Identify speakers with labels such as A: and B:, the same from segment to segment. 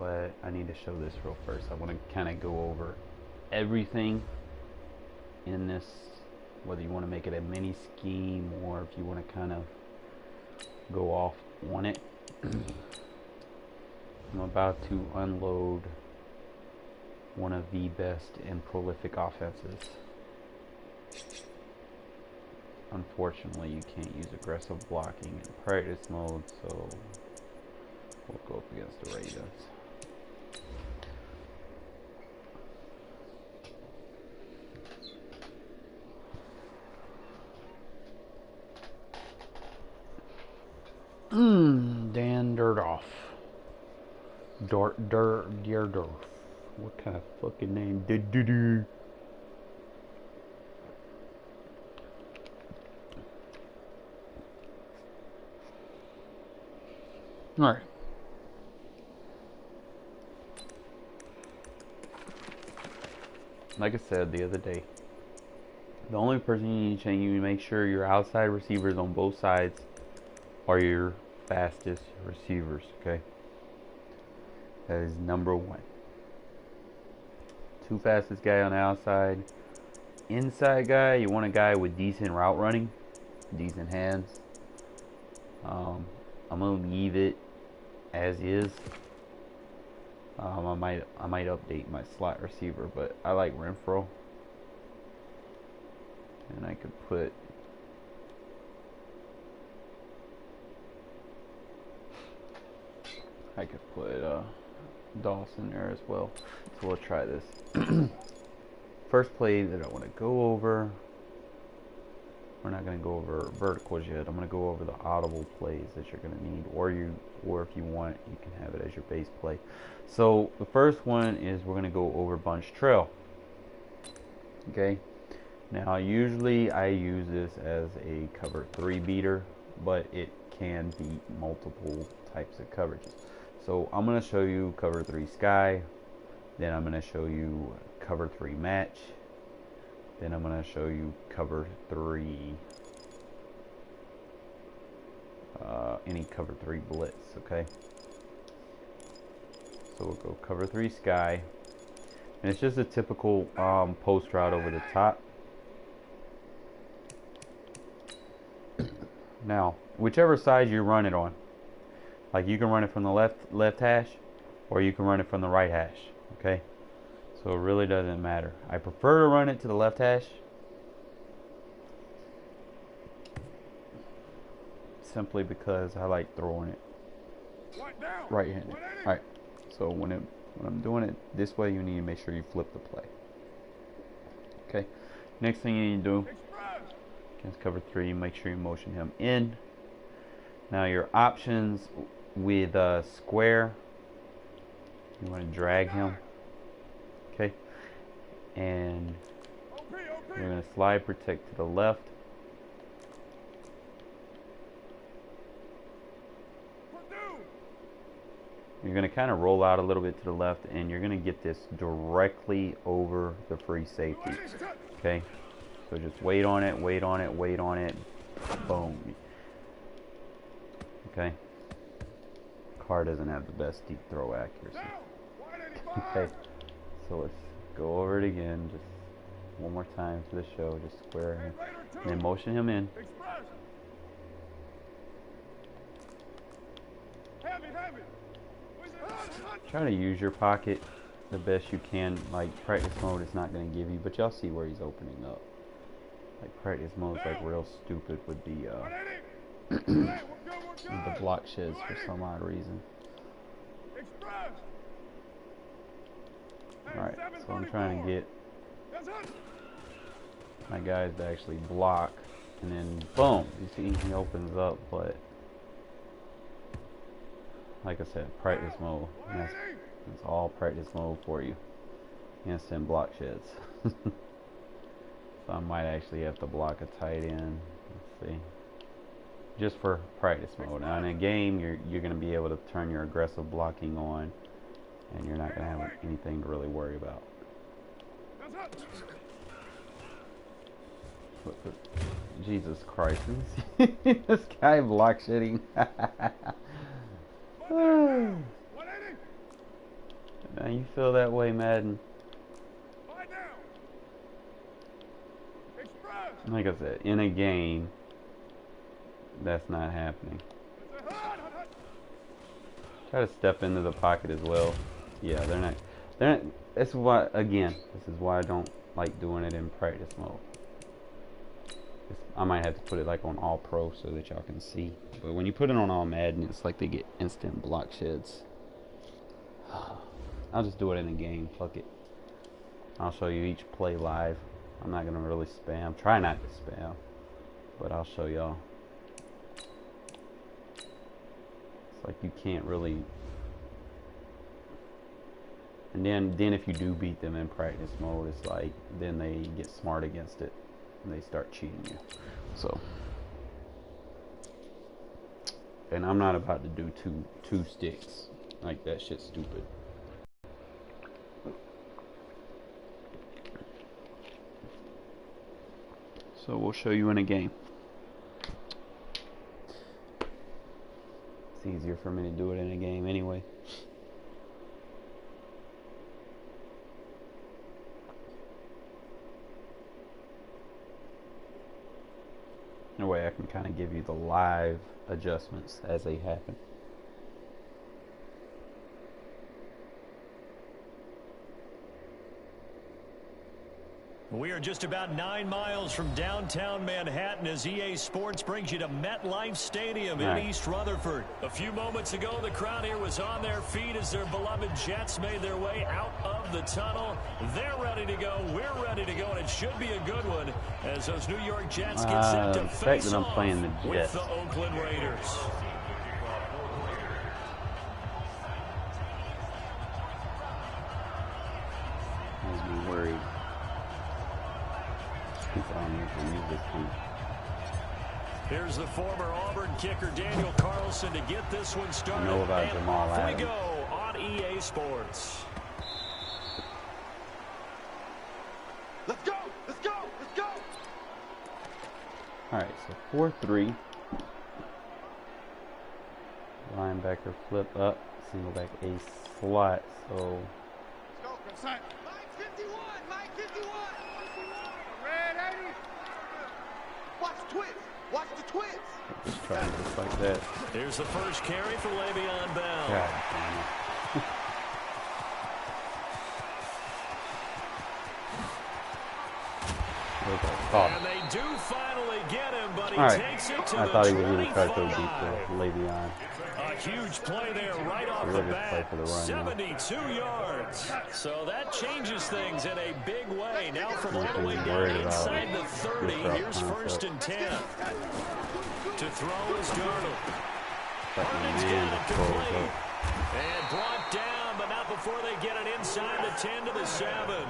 A: but I need to show this real first. I want to kind of go over everything in this, whether you want to make it a mini scheme or if you want to kind of go off on it. I'm about to unload one of the best and prolific offenses. Unfortunately, you can't use aggressive blocking in practice mode, so we'll go up against the Ravens. Dan Dirdoff. Dirdoff. What kind of fucking name? Do. Alright. Like I said the other day, the only person you need to change, you make sure your outside receivers on both sides are your fastest receivers, okay? That is number one. Two fastest guy on the outside. Inside guy, you want a guy with decent route running, decent hands. I'm gonna leave it as is. I might update my slot receiver, but I like Renfro, and I could put Dawson there as well. So we'll try this. First play that I want to go over. We're not going to go over verticals yet. I'm going to go over the audible plays that you're going to need, or if you want, you can have it as your base play. So the first one is we're going to go over bunch trail. Okay. Now usually I use this as a cover 3 beater, but it can beat multiple types of coverages. So I'm going to show you cover 3 sky, then I'm going to show you cover 3 match, then I'm going to show you cover 3 any cover 3 blitz. Okay, so we'll go cover 3 sky, and it's just a typical post route over the top. Now whichever side you run it on, like you can run it from the left hash, or you can run it from the right hash. Okay, so it really doesn't matter. I prefer to run it to the left hash, simply because I like throwing it right-handed. All right, so when I'm doing it this way, you need to make sure you flip the play. Okay, next thing you need to do against cover 3, make sure you motion him in. Now your options with square, you want to drag him, okay, and you're going to slide protect to the left. You're going to kind of roll out a little bit to the left, and you're going to get this directly over the free safety. Okay, so just wait on it, wait on it, wait on it. Boom. Okay. Carr doesn't have the best deep throw accuracy. Okay, so let's go over it again, just one more time for the show. Just square him, and then motion him in. Try to use your pocket the best you can. Like practice mode is not going to give you, but y'all see where he's opening up. Like practice mode is like real stupid with the the block sheds for some odd reason. Alright, so I'm trying to get my guys to actually block, and then boom, you see he opens up. But like I said, practice mode, that's all practice mode for you. Instant block sheds. So I might actually have to block a tight end. Let's see, just for practice mode. Now in a game, you're going to be able to turn your aggressive blocking on, and you're not going to have anything to really worry about. Jesus Christ, this guy block shitting. you feel that way, Madden? Like I said, in a game, that's not happening. Try to step into the pocket as well. Yeah, they're not. That's why, again, this is why I don't like doing it in practice mode. I might have to put it like on all pro so that y'all can see. But when you put it on all Madden, it's like they get instant block sheds. I'll just do it in a game. Fuck it. I'll show you each play live. I'm not gonna really spam. Try not to spam, but I'll show y'all. It's like you can't really. And then if you do beat them in practice mode, it's like then they get smart against it and they start cheating you. So, and I'm not about to do two sticks. Like, that shit's stupid. So we'll show you in a game. It's easier for me to do it in a game anyway. In a way, I can kind of give you the live adjustments as they happen.
B: We are just about 9 miles from downtown Manhattan as EA Sports brings you to MetLife Stadium in East Rutherford. A few moments ago, the crowd here was on their feet as their beloved Jets made their way out of the tunnel. They're ready to go. We're ready to go, and it should be a good one as those New York Jets get set to face off with the Oakland Raiders.
A: I'm worried.
B: Here's the former Auburn kicker Daniel Carlson to get this one started.
A: I know about Jamal
B: Adams. We go on EA Sports.
C: Let's go! Let's go! Let's go!
A: Alright, so 4-3. Linebacker flip up. Single back a slot. So
C: Let's go, consent. Mike 51! Mike 51! Red 80! Watch the twins! Watch the twins!
A: just try it just like that.
B: Here's the first carry for Le'Veon Bell.
A: God damn it.
B: And they do finally get him, but he takes it to
A: I thought he was
B: going
A: to try to go deep to Le'Veon.
B: A huge play there right off the bat. 72 yards. So that changes things in a big way. Now from all the way down inside the 30, here's 1st and 10. To throw is Darnold. Darnold's got it complete. And brought down, but not before they get it inside the 10 to the 7.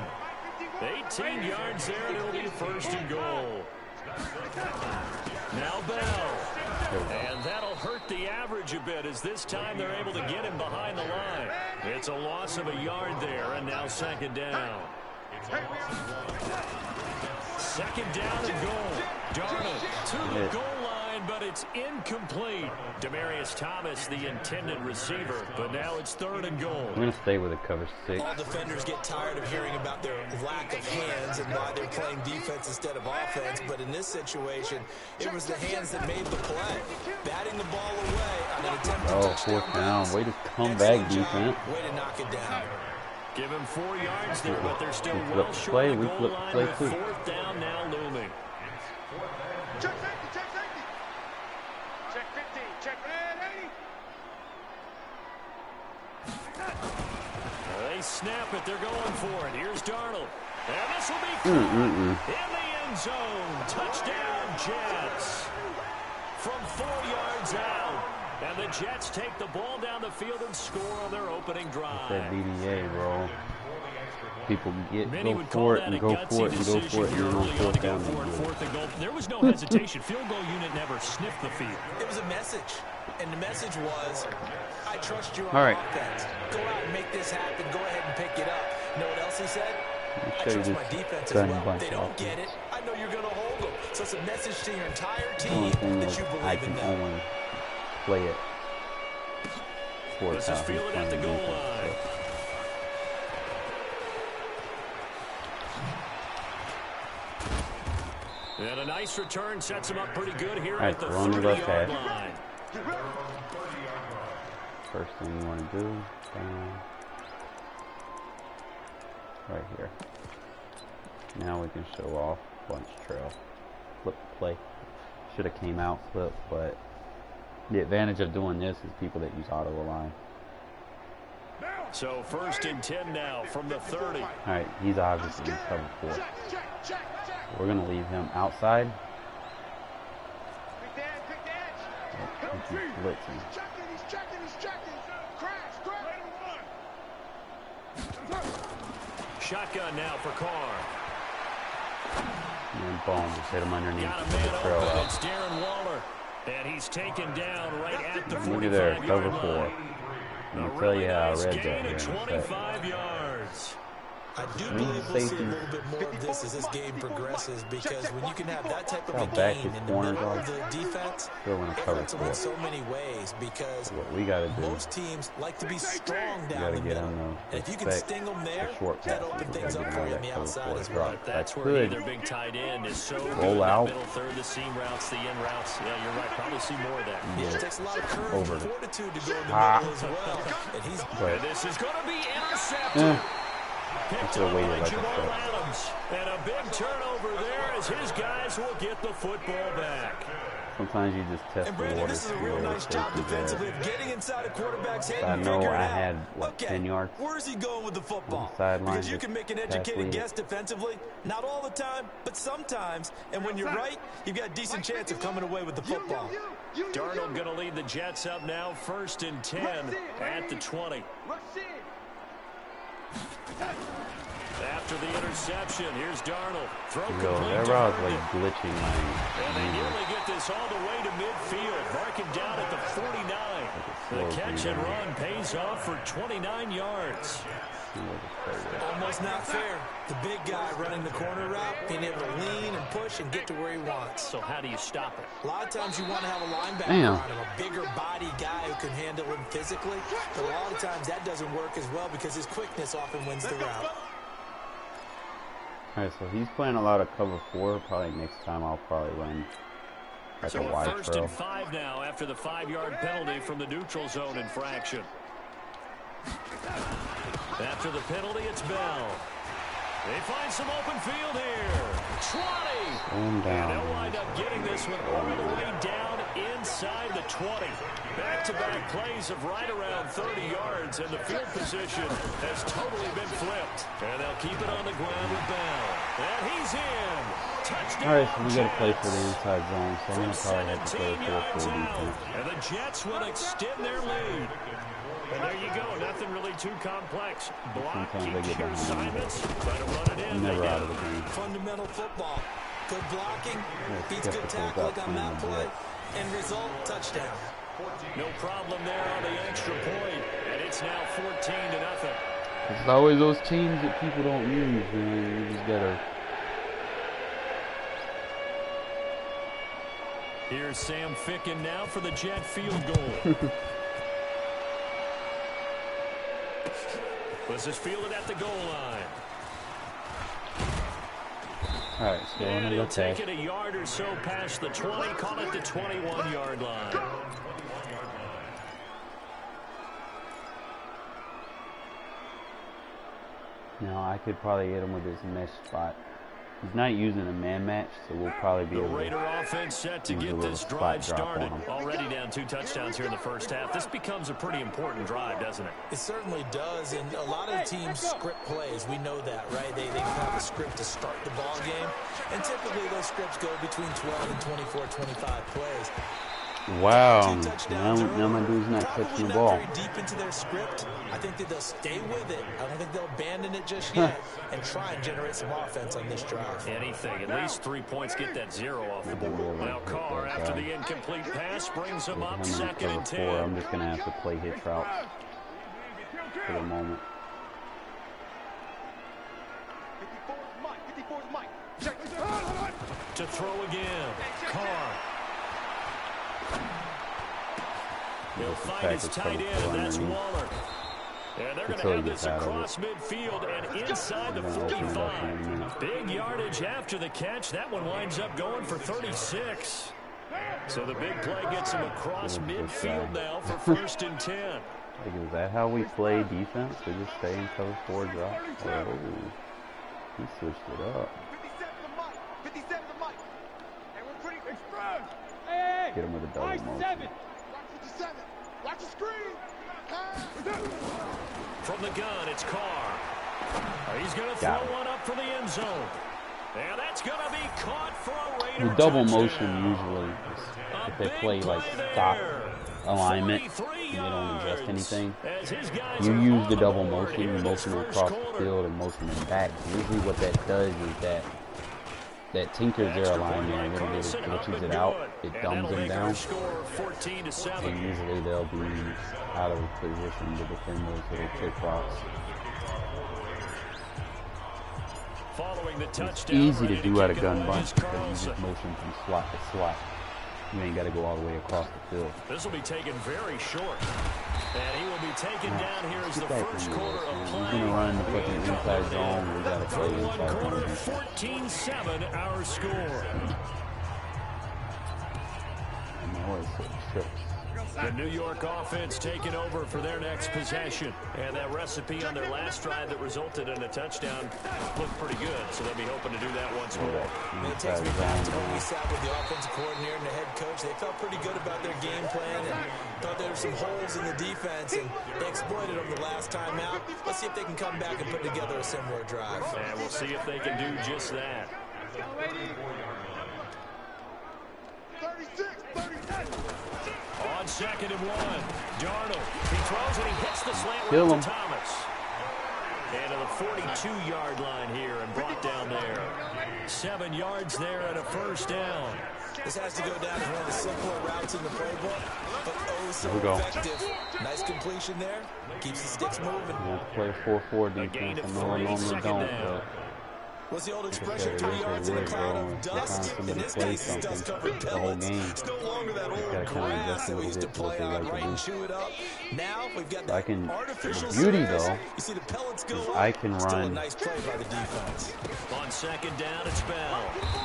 B: 18 yards there, and it'll be 1st and goal. Now Bell. And that'll hurt the average a bit as this time they're able to get him behind the line. It's a loss of a yard there, and now 2nd down. 2nd down and goal. Darnold to the goal line, but it's incomplete. Demaryius Thomas, the intended receiver, but now it's 3rd and goal.
A: I'm going to stay with a cover 6.
D: All defenders get tired of hearing about their lack of hands and why they're playing defense instead of offense, but in this situation, it was the hands that made the play. Batting the ball away on an attempted touchdown.
A: 4th down. Way to come back, defense.
D: Way to knock it down.
B: Give him 4 yards there, but they're still well short of the goal line with 4th down now looming.
C: Check safety, check safety. Check 15, check red 80.
B: They snap it, they're going for it. Here's Darnold. And this will be caught in the end zone. Touchdown, Jets. From 4 yards out. And the Jets take the ball down the field and score on their opening drive.
A: That BDA, bro. People go for it and go for it and go for it and then on 4th down.
B: 4th and goal. There was no hesitation. Field goal unit never sniffed the field.
D: It was a message, and the message was, I trust you on offense. Go out and make this happen. Go ahead and pick it up. You know what else he said? I trust my defense as well. If they don't get it, I know you're going to hold them. So it's a message to your entire team that you believe in them.
A: Only play it.
B: This is fielded at the goal line. And a nice return sets him up pretty good here
A: Right,
B: at the
A: we're on the left
B: 30-yard
A: half.
B: line.
A: First thing you want to do, right here. Now we can show off bunch trail. Flip play. Should have came out flip, but the advantage of doing this is people that use auto align.
B: So 1st and 10 now from the 30.
A: Alright, he's obviously in cover 4. We're going to leave him outside. He's blitzing.
B: Shotgun now for Carr.
A: And then boom, just hit him underneath.
B: Got a
A: The
B: man
A: trail
B: open.
A: out.
B: It's Darren Waller. And he's taken down right at the 45-yard line.
A: Look at there, cover 4. I'm going to tell you how I read that
B: Gain
A: here
B: of
A: in a sec.
B: 25 yards.
D: I do believe we'll see a little bit more of this as this game progresses, because when you can have that type of a gain in the middle of the defense, it hurts them in so many ways, because
A: what we got to do,
D: most teams like to be strong down the middle. And if you can sting them there, that opens things up for you on the outside as well.
B: That's where either big tight end is so
A: roll
B: good
A: out.
B: The middle third, the seam routes, the in routes. Yeah, you're right. Probably see more of that.
D: Yeah, it takes a lot of courage
A: Over.
D: and fortitude to go in the middle as well. And he's
B: this is going to be intercepted. Picked up by Jamal Adams. And a big turnover there as his guys will get the football back.
A: Sometimes you just test
D: and
A: the
D: Brandon,
A: water.
D: this is a real nice job defensively of getting inside a quarterback's head
A: I
D: and
A: know
D: figuring
A: I
D: out,
A: had, what,
D: okay,
A: 10 yards?
D: where is he going with the football?
A: On the sideline,
D: Because you can make an educated guess defensively. Not all the time, but sometimes. And when you're right, you've got a decent chance of coming away with the football.
B: Darnold going to lead the Jets up now, 1st and 10 at the 20. After the interception, here's Darnold. Throw complete to
A: like glitching
B: and they nearly get this all the way to midfield. Marking down at the 49. The catch and run pays off for 29 yards.
D: Almost not fair. The big guy running the corner route, being able to lean and push and get to where he wants.
B: So how do you stop it?
D: A lot of times you want to have a linebacker on him, a bigger body guy who can handle him physically. But a lot of times that doesn't work as well because his quickness often wins the route.
A: Alright, so he's playing a lot of cover 4. Probably next time I'll probably run like a wide
B: 1st
A: trail.
B: and 5 now after the 5-yard penalty from the neutral zone infraction. After the penalty, it's Bell. They find some open field here. 20. And they'll wind up getting this one all the way down inside the 20. Back-to-back plays of right around 30 yards, and the field position has totally been flipped. And they'll keep it on the ground with Bell. And he's in. Touchdown.
A: Alright, so we got to play for the inside zone, so I'm going to
B: From
A: probably have to
B: 17
A: play
B: yards
A: 4-4
B: out.
A: defense.
B: And the Jets will extend their lead. And there you go. Nothing really too complex. Block,
A: Sometimes
B: keep your assignments, try to run it in.
A: Never out of the game.
D: Fundamental football. Good blocking, beats good
A: difficult
D: tackling on that
A: playing
D: play,
A: the
D: and result, touchdown.
B: No problem there on the extra point, and it's now 14-0.
A: It's always those teams that people don't use, man. You just gotta.
B: Here's Sam Ficken now for the Jet field goal. This is fielded at the goal line.
A: Alright, so I'm
B: And
A: gonna
B: he'll
A: go
B: take
A: test.
B: it a yard or so past the 20, call it the 21-yard line.
A: Now I could probably hit him with his mesh spot. He's not using a man match, so we'll probably be
B: The
A: able
B: Raider
A: to
B: offense set to
A: use a
B: get
A: little
B: this
A: spot
B: drive
A: drop on
B: started.
A: him.
B: Already down 2 touchdowns here in the first half. This becomes a pretty important drive, doesn't it?
D: It certainly does, and a lot of the teams script plays. We know that, right? They have a script to start the ball game, and typically those scripts go between 12 and 24, 25 plays.
A: Wow, now my dude's not touching the ball.
D: Very deep into their script. I think that they'll stay with it. I don't think they'll abandon it just yet and try and generate some offense on this drive.
B: Anything. At least 3 points get that 0 off the board. Now Carr, after the incomplete pass, brings him up 2nd and 10.
A: I'm just going to have to play hitch route for the moment.
B: To throw again. Carr. He'll find his tight end, and that's Waller. And they're going to have this across midfield and inside the 45. Big yardage after the catch. That one winds up going for 36. So the big play gets him across midfield now for 1st and 10.
A: Is that how we play defense? We just stay in cover 4 drop? Oh, he switched it up.
C: 57 to Mike. And we're pretty express.
A: Get him with a double motion.
C: Watch 57. Watch the screen.
B: From the gun, it's Carr. He's going to throw one up for the end zone. And that's going to be caught for a Raider
A: The double
B: touchdown.
A: motion usually, if they play like stop alignment, and they don't adjust anything, you use the double motion, you motion them across the field and motion them back. Usually what that does is that tinkers their alignment a little bit, it glitches it out, it dumbs them down, and usually they'll be out of position to defend those little kick rocks. It's easy to do at a gun bunch because you just motion from slot to slot. You ain't got to go all the way across the field.
B: This will be taken very short. And he will be taken down here as the first quarter of play.
A: He's going to run the fucking inside zone. We got to play inside
B: quarter, 14-7 our score. The New York offense taking over for their next possession. And that recipe on their last drive that resulted in a touchdown looked pretty good. So they'll be hoping to do that once more.
D: It takes me back to when we sat with the offensive coordinator and the head coach. They felt pretty good about their game plan and thought there were some holes in the defense, and they exploited them the last time out. Let's see if they can come back and put together a similar drive.
B: And we'll see if they can do just that.
C: 36, 37.
B: On 2nd and 1, Darnold. He throws and he hits the slant
A: Kill
B: with
A: him.
B: Thomas. And to the 42-yard line here and brought down there. 7 yards there and a first down.
D: This has to go down as one of the simpler routes in the playbook, but oh so effective. Nice completion there. Keeps the sticks moving.
A: We'll play a 4-4 defense. I know I normally don't, but
D: what's the old expression? 3 yards in a cloud of dust. In this case, it's dust-covered pellets. It's no longer that old grass that we used to play on, right, and chew it up. Now we've got that artificial
A: beauty
D: surface.
A: though.
D: You see the pellets go up.
A: I can
D: Still a
A: run.
D: nice play by the defense.
B: On 2nd down, it's Bell.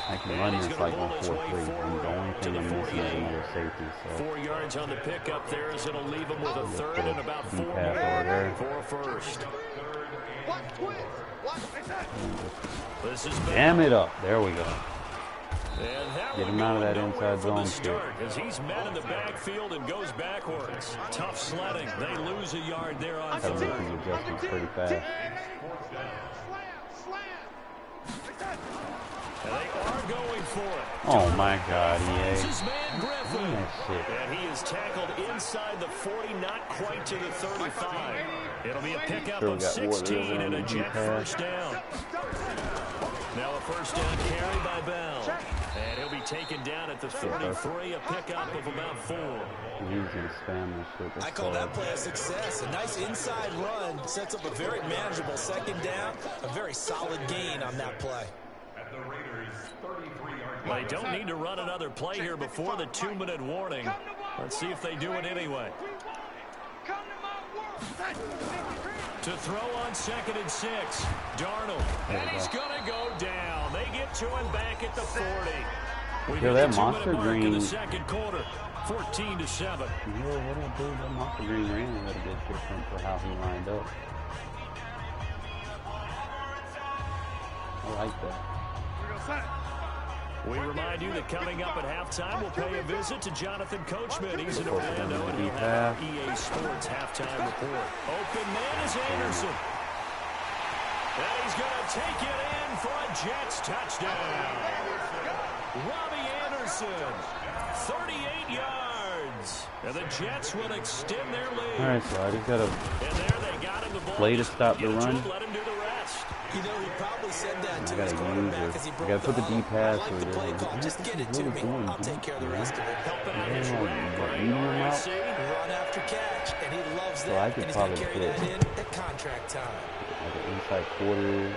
A: I can run this like on 4-3. And the only thing I'm missing is another safety. So
B: 4 yards on the pickup there as it'll leave him with a third and about 4 more for a first.
C: Watch twist. Watch.
B: This is
A: jam it up. There we go.
B: And
A: Get him out of that inside zone
B: start as he's met in the backfield and goes backwards. Tough sledding. They lose a yard there on
A: Gotta
B: third.
A: make these adjustments pretty fast.
B: And they are going for it.
A: Oh my God, EA.
B: This is man Griffin.
A: That shit.
B: And he is tackled inside the 40, not quite to the 35. It'll be a pickup of 16 and a jet first down. Now a first down carry by Bell. And he'll be taken down at the 33, a pickup of about 4.
A: He's gonna spam this shit.
D: I call that play a success. A nice inside run sets up a very manageable 2nd down. A very solid gain on that play.
B: They don't need to run another play here before the 2-minute warning. Let's see if they do it anyway. To throw on 2nd and 6, Darnold, and he's going to go down. They get to him back at the 40. We hit
A: that
B: the 2-minute
A: monster
B: mark
A: green.
B: in the 2nd quarter, 14-7.
A: Yeah, what I do, that monster green ran a little bit different for how he lined up. I like that.
B: We remind you that coming up at halftime, we'll pay a visit to Jonathan Coachman. He's in Orlando, and he'll have our EA Sports halftime report. Open man is Anderson. And he's going to take it in for a Jets touchdown. Robbie Anderson, 38 yards. And the Jets will extend their lead.
A: All right, so I just got to play to stop the run.
B: Let him do the rest.
D: You know, he probably said that to
A: I
D: his
A: gotta
D: quarterback
A: use
D: as he
A: it.
D: broke
A: I gotta put the D pass
D: I
A: so
D: like the
A: it
D: play
A: doesn't.
D: call. Just get it to me. I'll take care of the rest of it.
B: Helping out his
A: Medium out.
D: Run after catch, and he loves that.
A: So I could
D: and he's going to
A: probably
D: carry
A: put
D: that in at contract time.
A: Like an inside quarter.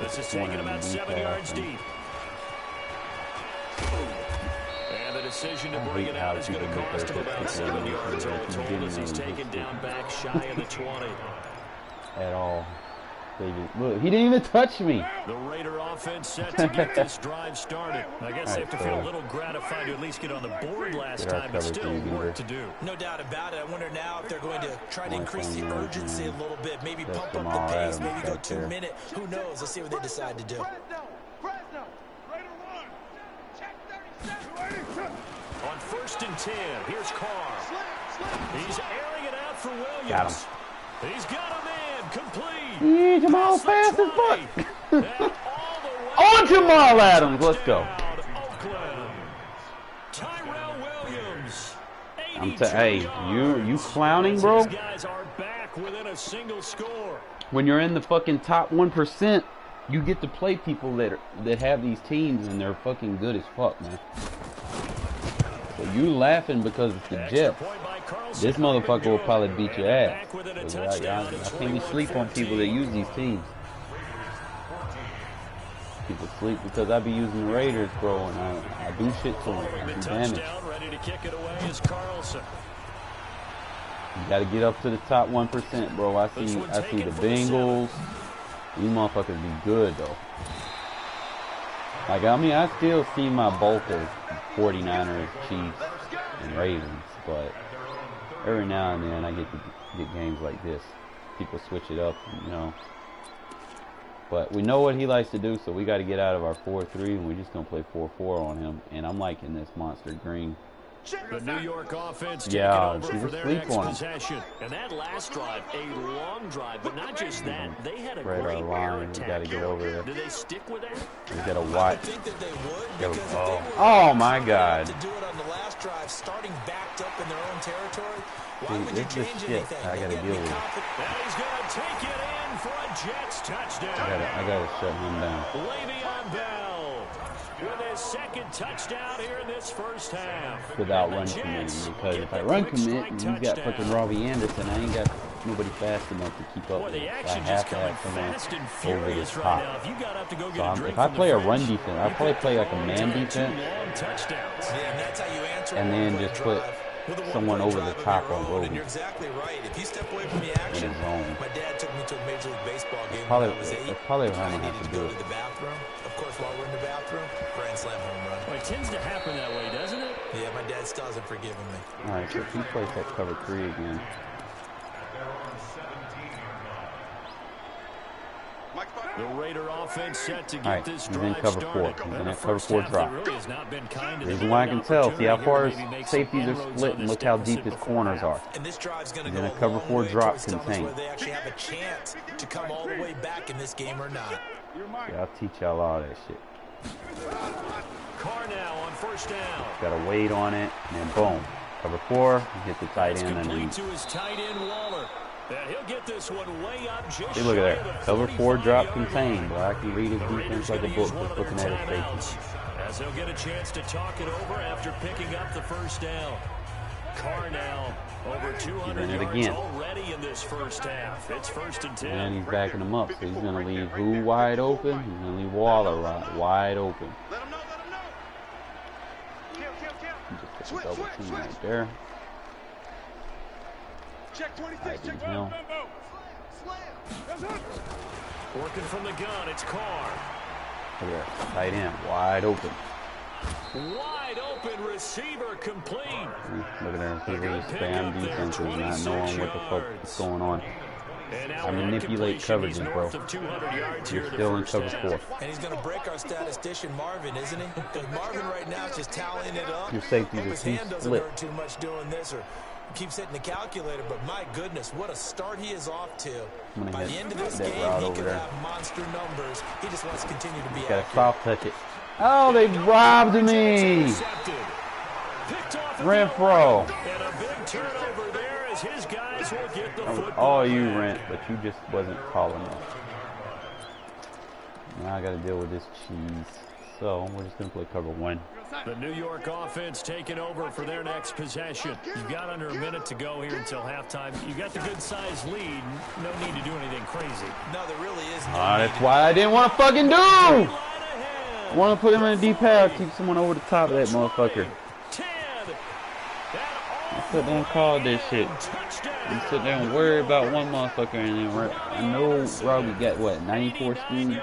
B: This is taken about 7 yards deep. And the decision to bring it out is going to cost him about 7 yards all told as he's taken down back shy of the 20.
A: At all. Look, he didn't even touch me.
B: The Raider offense set to get this drive started. I guess they have to feel a little gratified to at least get on the board last time, but still work to do.
D: No doubt about it. I wonder now if they're going to try to increase the urgency a little bit, maybe pump up the pace, maybe go 2 minute. Who knows? Let's see what they decide to do.
B: On 1st and 10, here's Carr. He's airing it out for Williams.
A: Got him.
B: He's got a man complete.
A: Yeah, Jamal fast as fuck. On Jamal Adams, let's go.
B: Tyrell Williams.
A: Hey, you clowning, bro?
B: These guys are back within a single score.
A: When you're in the fucking top 1%, you get to play people that have these teams and they're fucking good as fuck, man. So you laughing because it's the Jets. This motherfucker will probably beat your ass. I can't be sleep on people that use these teams. People sleep because I be using the Raiders, bro, and I do shit to them. I do damage. You gotta get up to the top 1%, bro. I see the Bengals. These motherfuckers be good though. Like, I mean, I still see my bulk as 49ers, Chiefs, and Ravens, but every now and then I get games like this. People switch it up, you know. But we know what he likes to do, so we got to get out of our 4-3, and we're just gonna play 4-4 on him. And I'm liking this monster green.
B: The New York offense taking over for their next possession. And that last drive, a long drive, but not just that. They had a great air attack.
A: We got to get over there.
B: Do they stick with that?
A: We got to watch.
D: I think that they would, because if they were
A: oh my God!
D: to do it on the last drive, starting backed up in their own territory, why would you
A: this is
D: change
A: shit
D: anything?
A: I got to deal with.
B: And he's going to take it in for a Jets touchdown.
A: I got to shut him down.
B: Le'Veon Bell with his second touchdown here in this first half.
A: Without run committing, because if I run commit and he's got fucking Robbie Anderson, I ain't got nobody fast enough to keep up with it. I have to have someone over the top. So if I play a run defense, I probably play like a man defense, and then just put someone over the top on Roby.
D: You're exactly right. If you step away from the action, my dad took me to a Major League Baseball game when I was 8.
A: That's probably how I have to do
D: go
A: it.
D: to the bathroom. Of course, while we're in the bathroom, grand slam home run.
B: Well, it tends to happen that way, doesn't it?
D: Yeah, my dad still hasn't forgiven me.
A: All right, so if he plays that cover 3 again.
B: The Raider offense set to get this drive
A: he's in cover 4.
B: started.
A: He's in that cover 4 drop.
B: Really has not been kind to
A: The
B: the
A: reason why I can tell, see how far his
B: maybe make some
A: safeties are
B: inroads
A: split
B: on
A: and
B: this
A: look how deep
B: deficit
A: his
B: before
A: corners
B: half.
A: are.
D: And this drive's going to
A: He's
D: go
A: in a
D: a
A: cover
D: long
A: 4
D: way
A: drop
D: towards telling us
A: contain.
D: whether they actually have a chance to come all the way back in this game or not.
A: Yeah, I'll teach y'all all that shit.
B: Carr now on first down.
A: Got to wait on it, and then boom. Cover 4, hit the tight end underneath.
B: To his tight end Waller. And he'll get this one way up just
A: See, look at that. Cover 4 drop contained, but I can read his defense like a book just looking at his safety.
B: As he'll get a chance to talk it over after picking up the first down. Carr now over 200 yards
A: again.
B: already in this first half. It's 1st and 10.
A: And he's backing him up, so he's going to leave who wide open? He's going to leave Waller wide open.
C: Let him know, let him know.
A: Just put the double team right there.
C: Check 26,
A: I didn't
C: check
A: know.
B: Working from the gun, it's Carr.
A: Look at that. Tight end, wide open.
B: Wide open receiver complete.
A: Look at that. His spam defense is not knowing what the fuck is going on. I manipulate coverages, bro. You're still in cover 4.
D: And he's going to break our statistician Marvin, isn't he? Because Marvin right now is just tallying it up.
A: Your safeties
D: His
A: are
D: hand
A: too
D: doesn't
A: split.
D: hurt too much doing this, or keeps hitting the calculator, but my goodness, what a start he is off to. By the end of this game, he could have monster numbers. He just wants to continue to be
A: Got to
D: accurate.
A: soft touch it. Oh, they robbed me! Renfro.
B: And a big turnover there as his guys will get the football.
A: All you, Rent, but you just wasn't tall enough. Now I got to deal with this cheese. So we're just going to play cover 1.
B: The New York offense taking over for their next possession. You've got under a minute to go here until halftime. You got the good-sized lead. No need to do anything crazy.
D: No, there really is no
A: That's why I didn't want to fucking do! I want to put him in a deep pass, keep someone over the top of that motherfucker.
B: 10
A: sit there and call this shit. You sit there and worry about one motherfucker and then I know Robbie got what, 94 speed?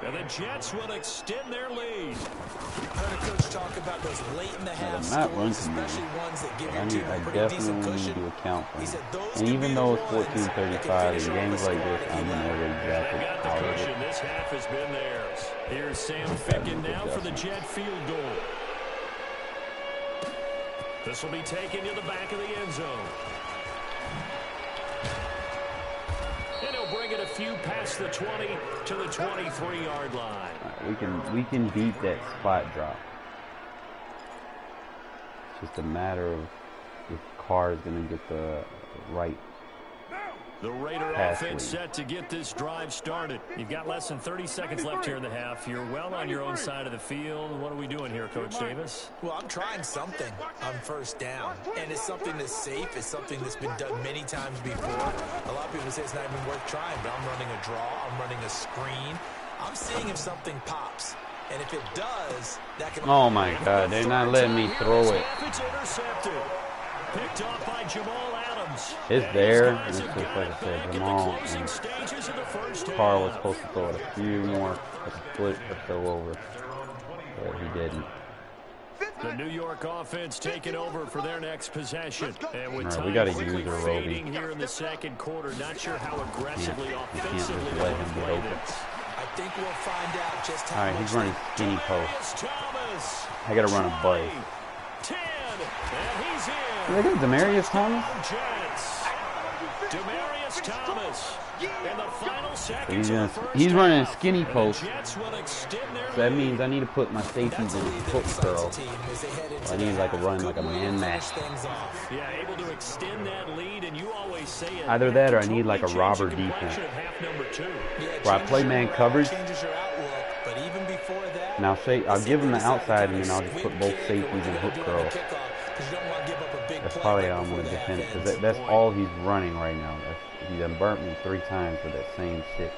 B: And the Jets will extend their lead.
D: Heard a coach talk about those late in the half scores, especially ones that give your team a pretty decent cushion.
A: Need to account for them. And even though it's 14:35 in games like this, I'm never exactly how it is.
B: This half has been theirs. Here's Sam Ficken now for the Jet field goal. This will be taken to the back of the end zone. And he'll bring it a few past the 20 to the 23-yard line.
A: Right, we can beat that spot drop. It's just a matter of if Carr is going to get the right.
B: The Raider offense set to get this drive started. You've got less than 30 seconds left here in the half. You're well on your own side of the field. What are we doing here, Coach Davis?
D: Well, I'm trying something on first down. And it's something that's safe. It's something that's been done many times before. A lot of people say it's not even worth trying, but I'm running a draw. I'm running a screen. I'm seeing if something pops. And if it does, that can...
A: Oh, my God. They're not letting me throw it.
B: It's intercepted. Picked off by Jamal Adams.
A: It's there. It's just like I said, Jamal and Carr was supposed to throw it a few more, a split or so over, but he didn't.
B: The New York offense taking over for their next possession. And with
A: we got to use a
B: fading here in the second quarter, not sure how aggressively offensively
A: let him get open.
D: I think we'll find out just how.
A: All right, he's running skinny post. I got to run a buzz.
B: 10, and he's in.
A: Look at Demaryius Thomas.
B: Demaryius Thomas. In the final seconds
A: he's running a skinny post. So that means I need to put my safeties in foot curl. I need like a run, like a man match.
B: Yeah, able to extend that lead, and you always say it.
A: Either that or I need like a robber defense. Where I play man coverage. And I'll give him the outside, and then I'll just put both safeties in hook curl. That's probably how I'm going to defend it, because that's all he's running right now. He done burnt me 3 times with that same shit.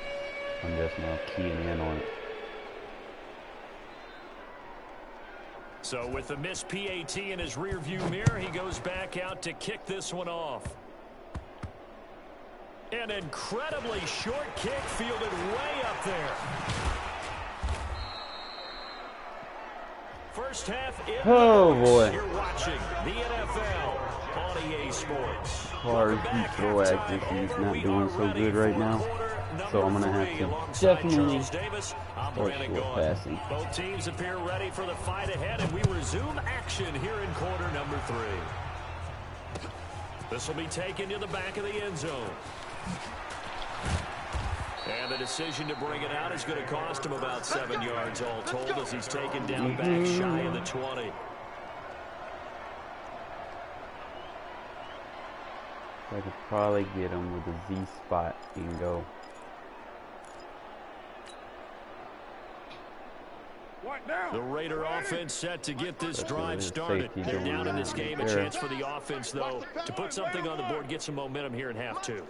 A: I'm just now keying in on it.
B: So with the missed PAT in his rearview mirror, he goes back out to kick this one off. An incredibly short kick fielded way up there. First half in
A: boy.
B: You're watching the NFL on EA Sports.
A: Carr's throw accuracy is not doing so good right now. So I'm going to have to definitely start short passing.
B: Both teams appear ready for the fight ahead, and we resume action here in quarter number 3. This will be taken to the back of the end zone. And the decision to bring it out is going to cost him about 7 yards all told as he's taken down back shy of the 20.
A: I could probably get him with a Z spot and go.
B: The Raider offense set to get this drive started. They're down in this game. A chance for the offense, though, to put something on the board, get some momentum here in half 2.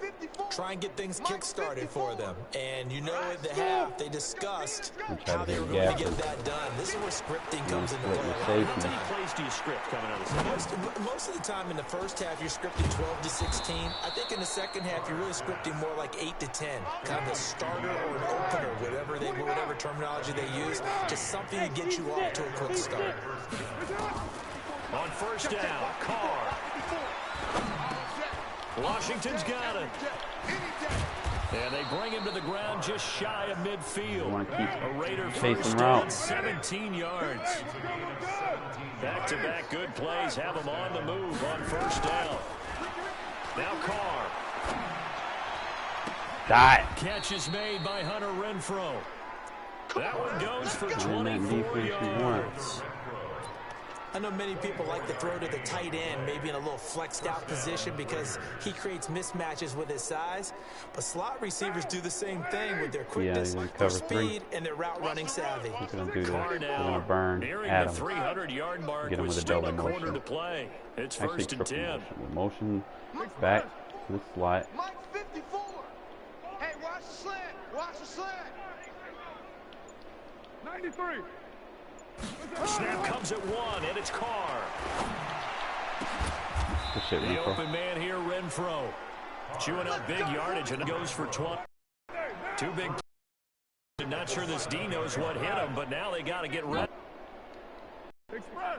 D: Try and get things kick-started for them. And you know at the half, they discussed how they were going to get that done. This is where scripting comes into play.
B: How many plays do you script coming out of the second?
D: Most of the time in the first half, you're scripting 12 to 16. I think in the second half, you're really scripting more like 8 to 10. Kind of a starter or an opener, whatever terminology they use, just something to get you off to a quick start.
B: On first down, Carr. Washington's got it. And they bring him to the ground just shy of midfield. A Raider first down, 17 yards. Back-to-back good plays have him on the move on first down. Now Carr. Catch is made by Hunter Renfrow. That one goes for 24 yards.
D: I know many people like to throw to the tight end, maybe in a little flexed out position because he creates mismatches with his size. But slot receivers do the same thing with their quickness, their speed, and their route running savvy.
A: He's going to do this. He's going to burn Adam.
B: The 300-yard mark.
A: Get him with a double motion.
B: To play. It's first and 10.
A: Motion back to the slot.
C: Mike 54. Hey, watch the slant. Watch the slant. 93.
B: Snap comes at 1, and it's Carr.
A: Good shit,
B: The
A: Renfro.
B: open man here, Renfro. Chewing up big yardage and goes for 20. Too big. Not sure this D knows what hit him, but now they got to get ready.
C: Express.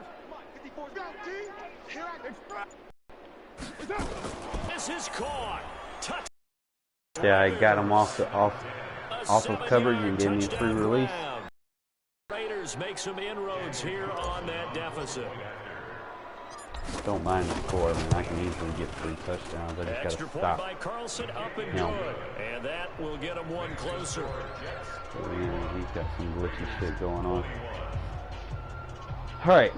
C: Express.
B: This is caught. Touch.
A: Yeah, I got him off of coverage and gave me a free release.
B: Raiders make some inroads here on that deficit.
A: Don't mind the score. I mean, I can easily get 3 touchdowns. I just got to stop
B: By Carlson, up and
A: him.
B: good. And that will get him one closer.
A: Man, he's got some glitchy shit going on. Alright.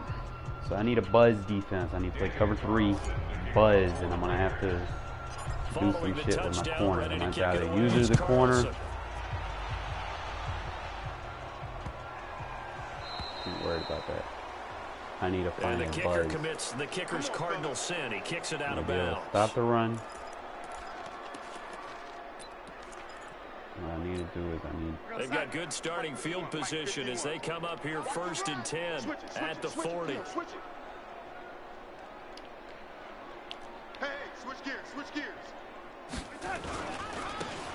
A: So I need a buzz defense. I need to play cover 3, buzz, and I'm going to have to do some shit with my corner. I'm going to either use it as a corner. Ain't worried about that. I need to find a buzz.
B: And the kicker commits the kicker's cardinal sin. He kicks it out of bounds.
A: Stop the run. What I need to do is
B: They've got good starting field position as they come up here 1st and 10 at the 40.
C: Hey, switch gears.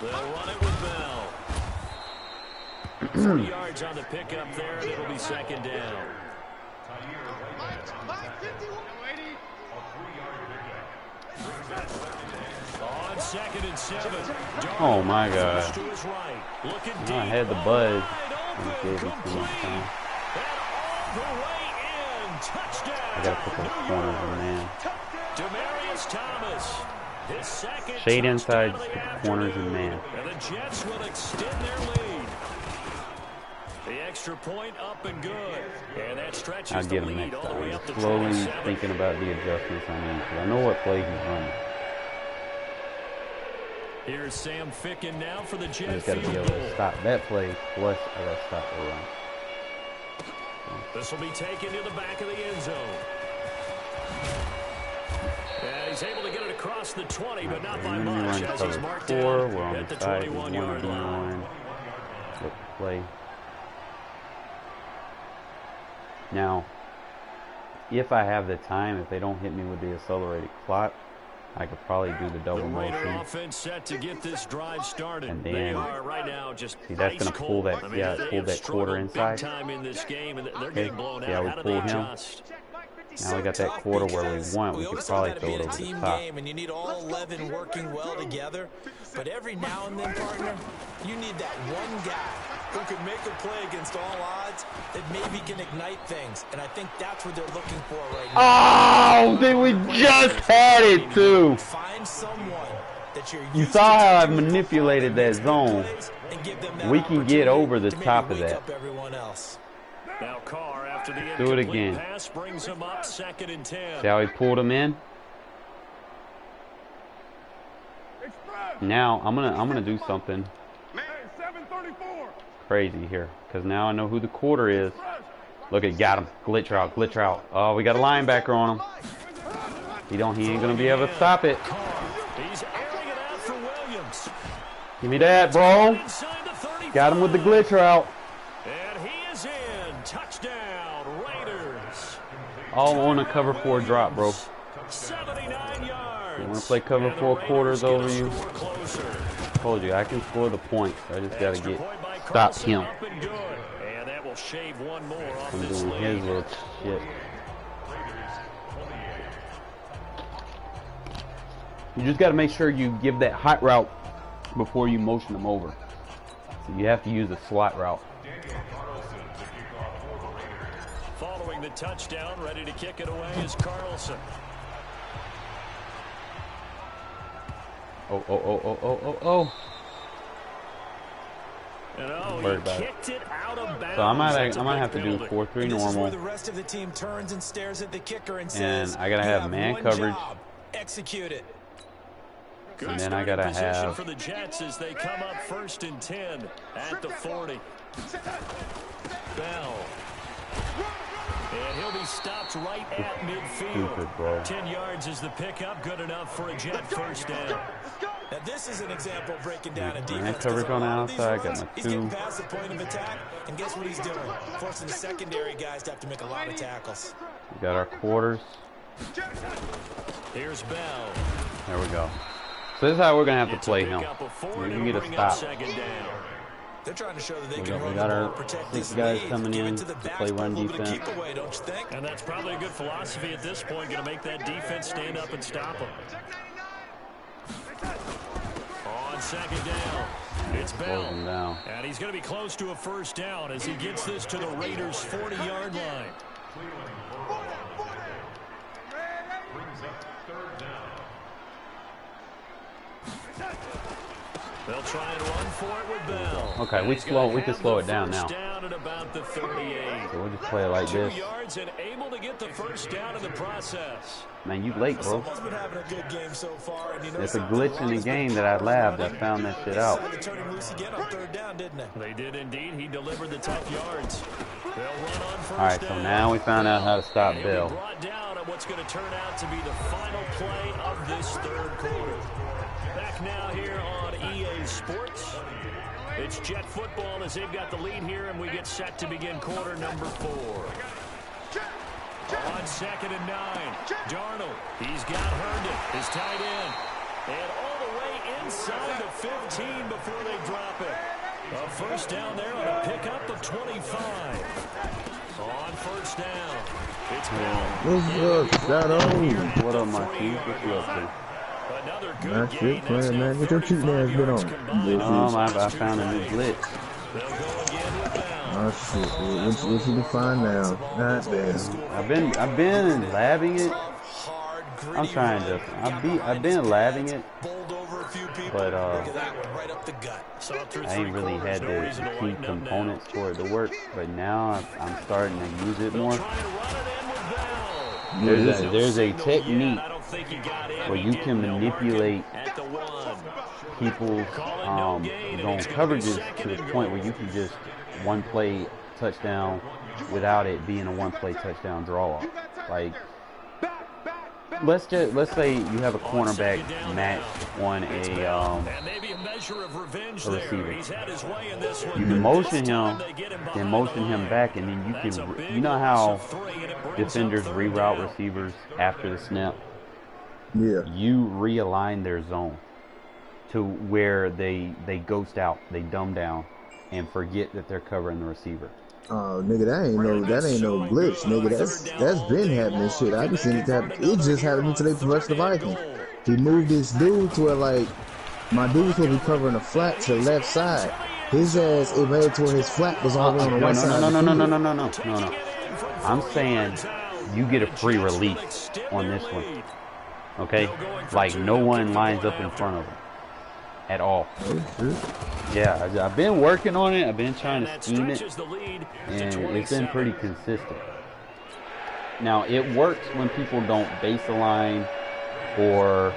B: They'll run it with Bell. 40 yards on the pickup there, and it'll be 2nd down. On 2nd and 7.
A: Oh my God.
B: I
A: had the buzz. And gave me too much time. I gotta put those corners in, man.
B: Demarius Thomas. His 2nd
A: Shade inside,
B: touchdown of the
A: corners
B: afternoon.
A: and man.
B: And the Jets will extend their lead. The extra point up and good. And that stretches
A: I'll
B: the
A: get him
B: lead
A: next
B: all the way
A: time.
B: up to
A: Slowly
B: 27.
A: thinking about the adjustments I need. I know what play he's running.
B: Here's Sam Ficken now for the
A: I
B: Jet
A: just gotta be
B: field
A: able
B: goal.
A: to stop that play, plus I gotta stop the run.
B: This will be taken to the back of the end zone. And he's able to get it across the 20, but not by much. As he's marked
A: We're
B: down
A: on
B: at
A: the
B: the
A: side.
B: 21-yard line.
A: Look, play. Now, if I have the time, if they don't hit me with the accelerated clock, I could probably do the double
B: The Raider
A: motion.
B: offense set to get this drive started.
A: And
B: They
A: then,
B: are right now just
A: see, that's gonna pull that,
B: I mean,
A: yeah,
B: they
A: pull
B: have
A: that quarter
B: struggled
A: inside.
B: big time in this game, and they're
A: Okay,
B: getting blown
A: yeah,
B: out.
A: we
B: How do
A: pull
B: they
A: him.
B: adjust?
A: Now we got that quarter where we want. We could probably throw it over the top.
D: Game and you need all 11 working well together. But every now and then, partner, you need that one guy who can make a play against all odds that maybe can ignite things. And I think that's what they're looking for right now.
A: Oh, then we just had it too.
D: Find someone that you're
A: You
D: used
A: saw
D: to
A: how I
D: touching the
A: manipulated that zone.
D: and give them that
A: We can get over the
D: to maybe
A: top of
D: wake
A: that.
D: up everyone else.
B: Now Carr, after the
A: Do it
B: incomplete
A: again.
B: pass, brings him up 2nd and 10.
A: See how he pulled him in? Now I'm gonna do something crazy here, because now I know who the quarter is. Look at, got him. Glitch route, glitch route. Oh, we got a linebacker on him. He ain't gonna be able to stop it.
B: He's airing it out for Williams.
A: Give me that, bro.
B: Inside the 35.
A: Got him with the glitch route.
B: And he is in. Touchdown, Raiders.
A: All on a cover 4 drop, bro.
B: 79 yards.
A: You want to play cover 4 quarters over you?
B: Closer.
A: Told you, I can score the points. I just got to
B: Extra
A: get,
B: point by
A: stop
B: Carlson,
A: him
B: up and good. And that will shave one more off
A: from
B: this
A: doing
B: lead.
A: his little shit. You just got to make sure you give that hot route before you motion them over. So you have to use a slot route.
B: Following the touchdown, ready to kick it away is Carlson.
A: Oh.
B: And oh,
A: Worried
B: he
A: about it.
B: kicked it out of bounds.
A: So I
B: That's a
A: might
B: big
A: have to do
B: penalty.
A: 4-3
D: This is where
A: normal.
D: the rest of the team turns and stares at the kicker and
A: And
D: says,
A: I gotta
D: "You
A: have man
D: one
A: coverage.
D: job. Execute it."
B: Good
A: And then I
B: starting
A: gotta
B: position
A: have-
B: for the Jets as they come up 1st and 10 at the 40. Bell. And he'll be stopped right at midfield.
A: Stupid, bro.
B: 10 yards is the pickup, good enough for a Jet 1st down.
D: Now this is an example of breaking down a
A: Man
D: defense.
A: coverage
D: 'cause
A: on the
D: a lot of these
A: outside, got
D: runs,
A: my
D: he's
A: 2.
D: getting past the point of attack, and guess what he's doing? Forcing the secondary guys to have to make a lot of tackles.
A: We got our quarters.
B: Here's Bell.
A: There we go. So this is how we're going to have to play him. We can get a stop.
D: They're trying to show that they
A: We
D: can run
A: got
D: the ball,
A: our
D: protect
A: 6
D: this
A: guys
D: lead.
A: coming
D: Give
A: in
D: it to the
A: to
D: backs,
A: play run
D: put a little bit of
A: defense.
D: keep away, don't you think?
B: And that's probably a good philosophy at this point, going to make that defense stand up and stop them. On second down, it's Bell. And he's going to be close to a first down as he gets this to the Raiders' 40-yard line. They'll try and run for it with Bell.
A: Okay, we can slow it down now.
B: Down at about the 38.
A: So we'll just play it like
B: 2
A: this.
B: yards and able to get the first down in the process.
A: Man, you late, bro.
D: Someone's been having a good game so far, and you know
A: It's a glitch in the game that I labbed. I found that shit out.
D: They turned him loose again on third down, didn't they?
B: They did indeed. He delivered the tough yards. They'll run on first
A: Alright, so
B: down.
A: now we found out how to stop
B: And
A: Bell.
B: brought down on what's going to turn out to be the final play of this third quarter. Back now here on EA Sports. It's Jet football as they've got the lead here, and we get set to begin quarter number 4. On second and 9, Darnold. He's got Herndon, his tight end. And all the way inside the 15 before they drop it. A first down there on a pickup of 25. On first down, it's Bell.
E: What's up, Shadow?
A: What up, my Q? What you up to?
B: Another good
E: That's
B: gain.
E: it, man. Man, get your cheating ass bit on.
A: I found a new glitch.
B: They'll go again with Bell.
E: Oh shit, what you define now? God damn.
A: I've been labbing it. I'm trying to. I've been labbing it, but I ain't really had the key components for it to work. But now I'm starting to use it more. There's a technique where you can manipulate people's zone coverages to the point where you can just one play touchdown without it being a one play touchdown draw. Like, let's say you have a cornerback match on a receiver. You can motion him, then motion him back, and then you can, you know how defenders reroute receivers after the snap?
E: Yeah.
A: You realign their zone to where they ghost out, they dumb down, and forget that they're covering the receiver.
E: Oh, nigga, that ain't no glitch, nigga. That's been happening. Shit, I just seen it happen. It just happened until they rushed the Vikings. He moved this dude to where, like, my dude was supposed to be covering the flat to the left side. His ass, it made to where his flat was all on the right side.
A: No. I'm saying you get a free release on this one. Okay? Like, no one lines up in front of him at all. Yeah, I've been working on it. I've been trying to scheme it, and it's been pretty consistent. Now, it works when people don't base align or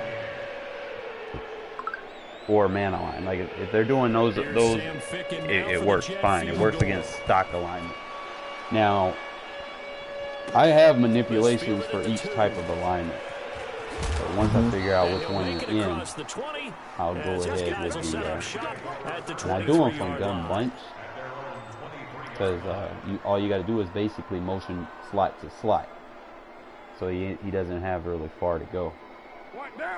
A: man align. Like, if they're doing those it works fine. It works against stock alignment. Now, I have manipulations for each type of alignment. So once I figure out which one is in, I'll go ahead with the, and I do them from gun bunch, because all you got to do is basically motion slot to slot, so he doesn't have really far to go.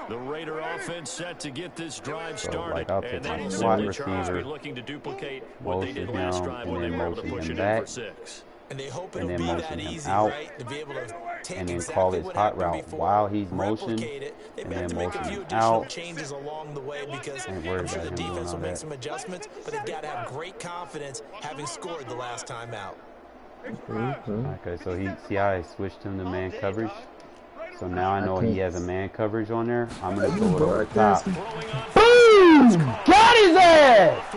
B: The Raider offense set to get this drive started,
A: like, I'll take
B: and
A: my
B: they
A: slot
B: will simply
A: receiver,
B: looking to duplicate what they
A: motion
B: did last
A: him,
B: drive
A: and
B: when they
A: then
B: were able to
A: motion
B: push
A: him
B: it
A: back.
B: in for 6.
D: And they hope
A: And
D: it'll
A: then
D: be
A: motion
D: that
A: him
D: easy,
A: out,
D: right? To be able to take
A: and then
D: exactly
A: call his
D: what
A: hot
D: happened
A: route
D: before,
A: while he's motioned,
D: replicate it. They
A: and
D: may have
A: then
D: to make a
A: motion
D: few
A: him
D: additional
A: out.
D: changes along the way because
A: Ain't worried
D: I'm sure
A: about
D: the
A: him doing
D: defense
A: all
D: will make
A: that.
D: some adjustments, but they've got to have great confidence having scored the last time out.
A: Okay, so see how I switched him to man coverage? So now I know he has a man coverage on there. I'm going to throw it over the top. Boom! Got his ass!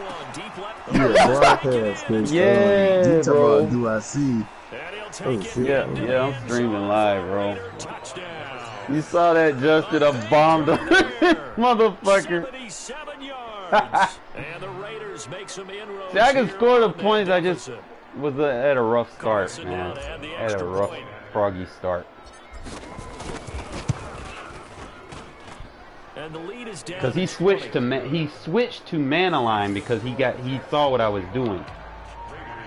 E: Yeah, broadcast.
A: Yeah, bro.
E: Do I see? Oh, shit.
A: Yeah, I'm streaming live, bro. You saw that, Justin? I bombed him. Motherfucker. See, I can score the points. I just was at a rough start, man. At a rough, froggy start. Because he switched to man align because he saw what I was doing.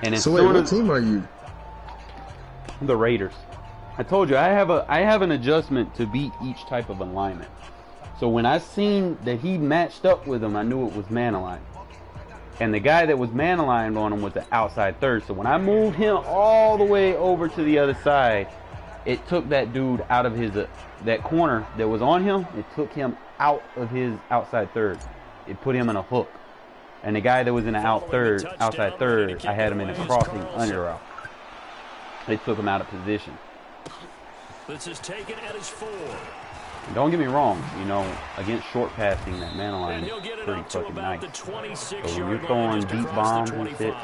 A: And
E: so wait, what team are you?
A: The Raiders. I told you I have an adjustment to beat each type of alignment. So when I seen that he matched up with him, I knew it was man aligned. And the guy that was man aligned on him was the outside third. So when I moved him all the way over to the other side, it took that dude out of his that corner that was on him. It took him out of his outside third. It put him in a hook. And the guy that was in the outside third, I had him in a crossing under route. It took him out of position.
B: This is taken at his 4.
A: Don't get me wrong, you know, against short passing, that man line is pretty fucking nice. So when you're throwing deep bombs and shit,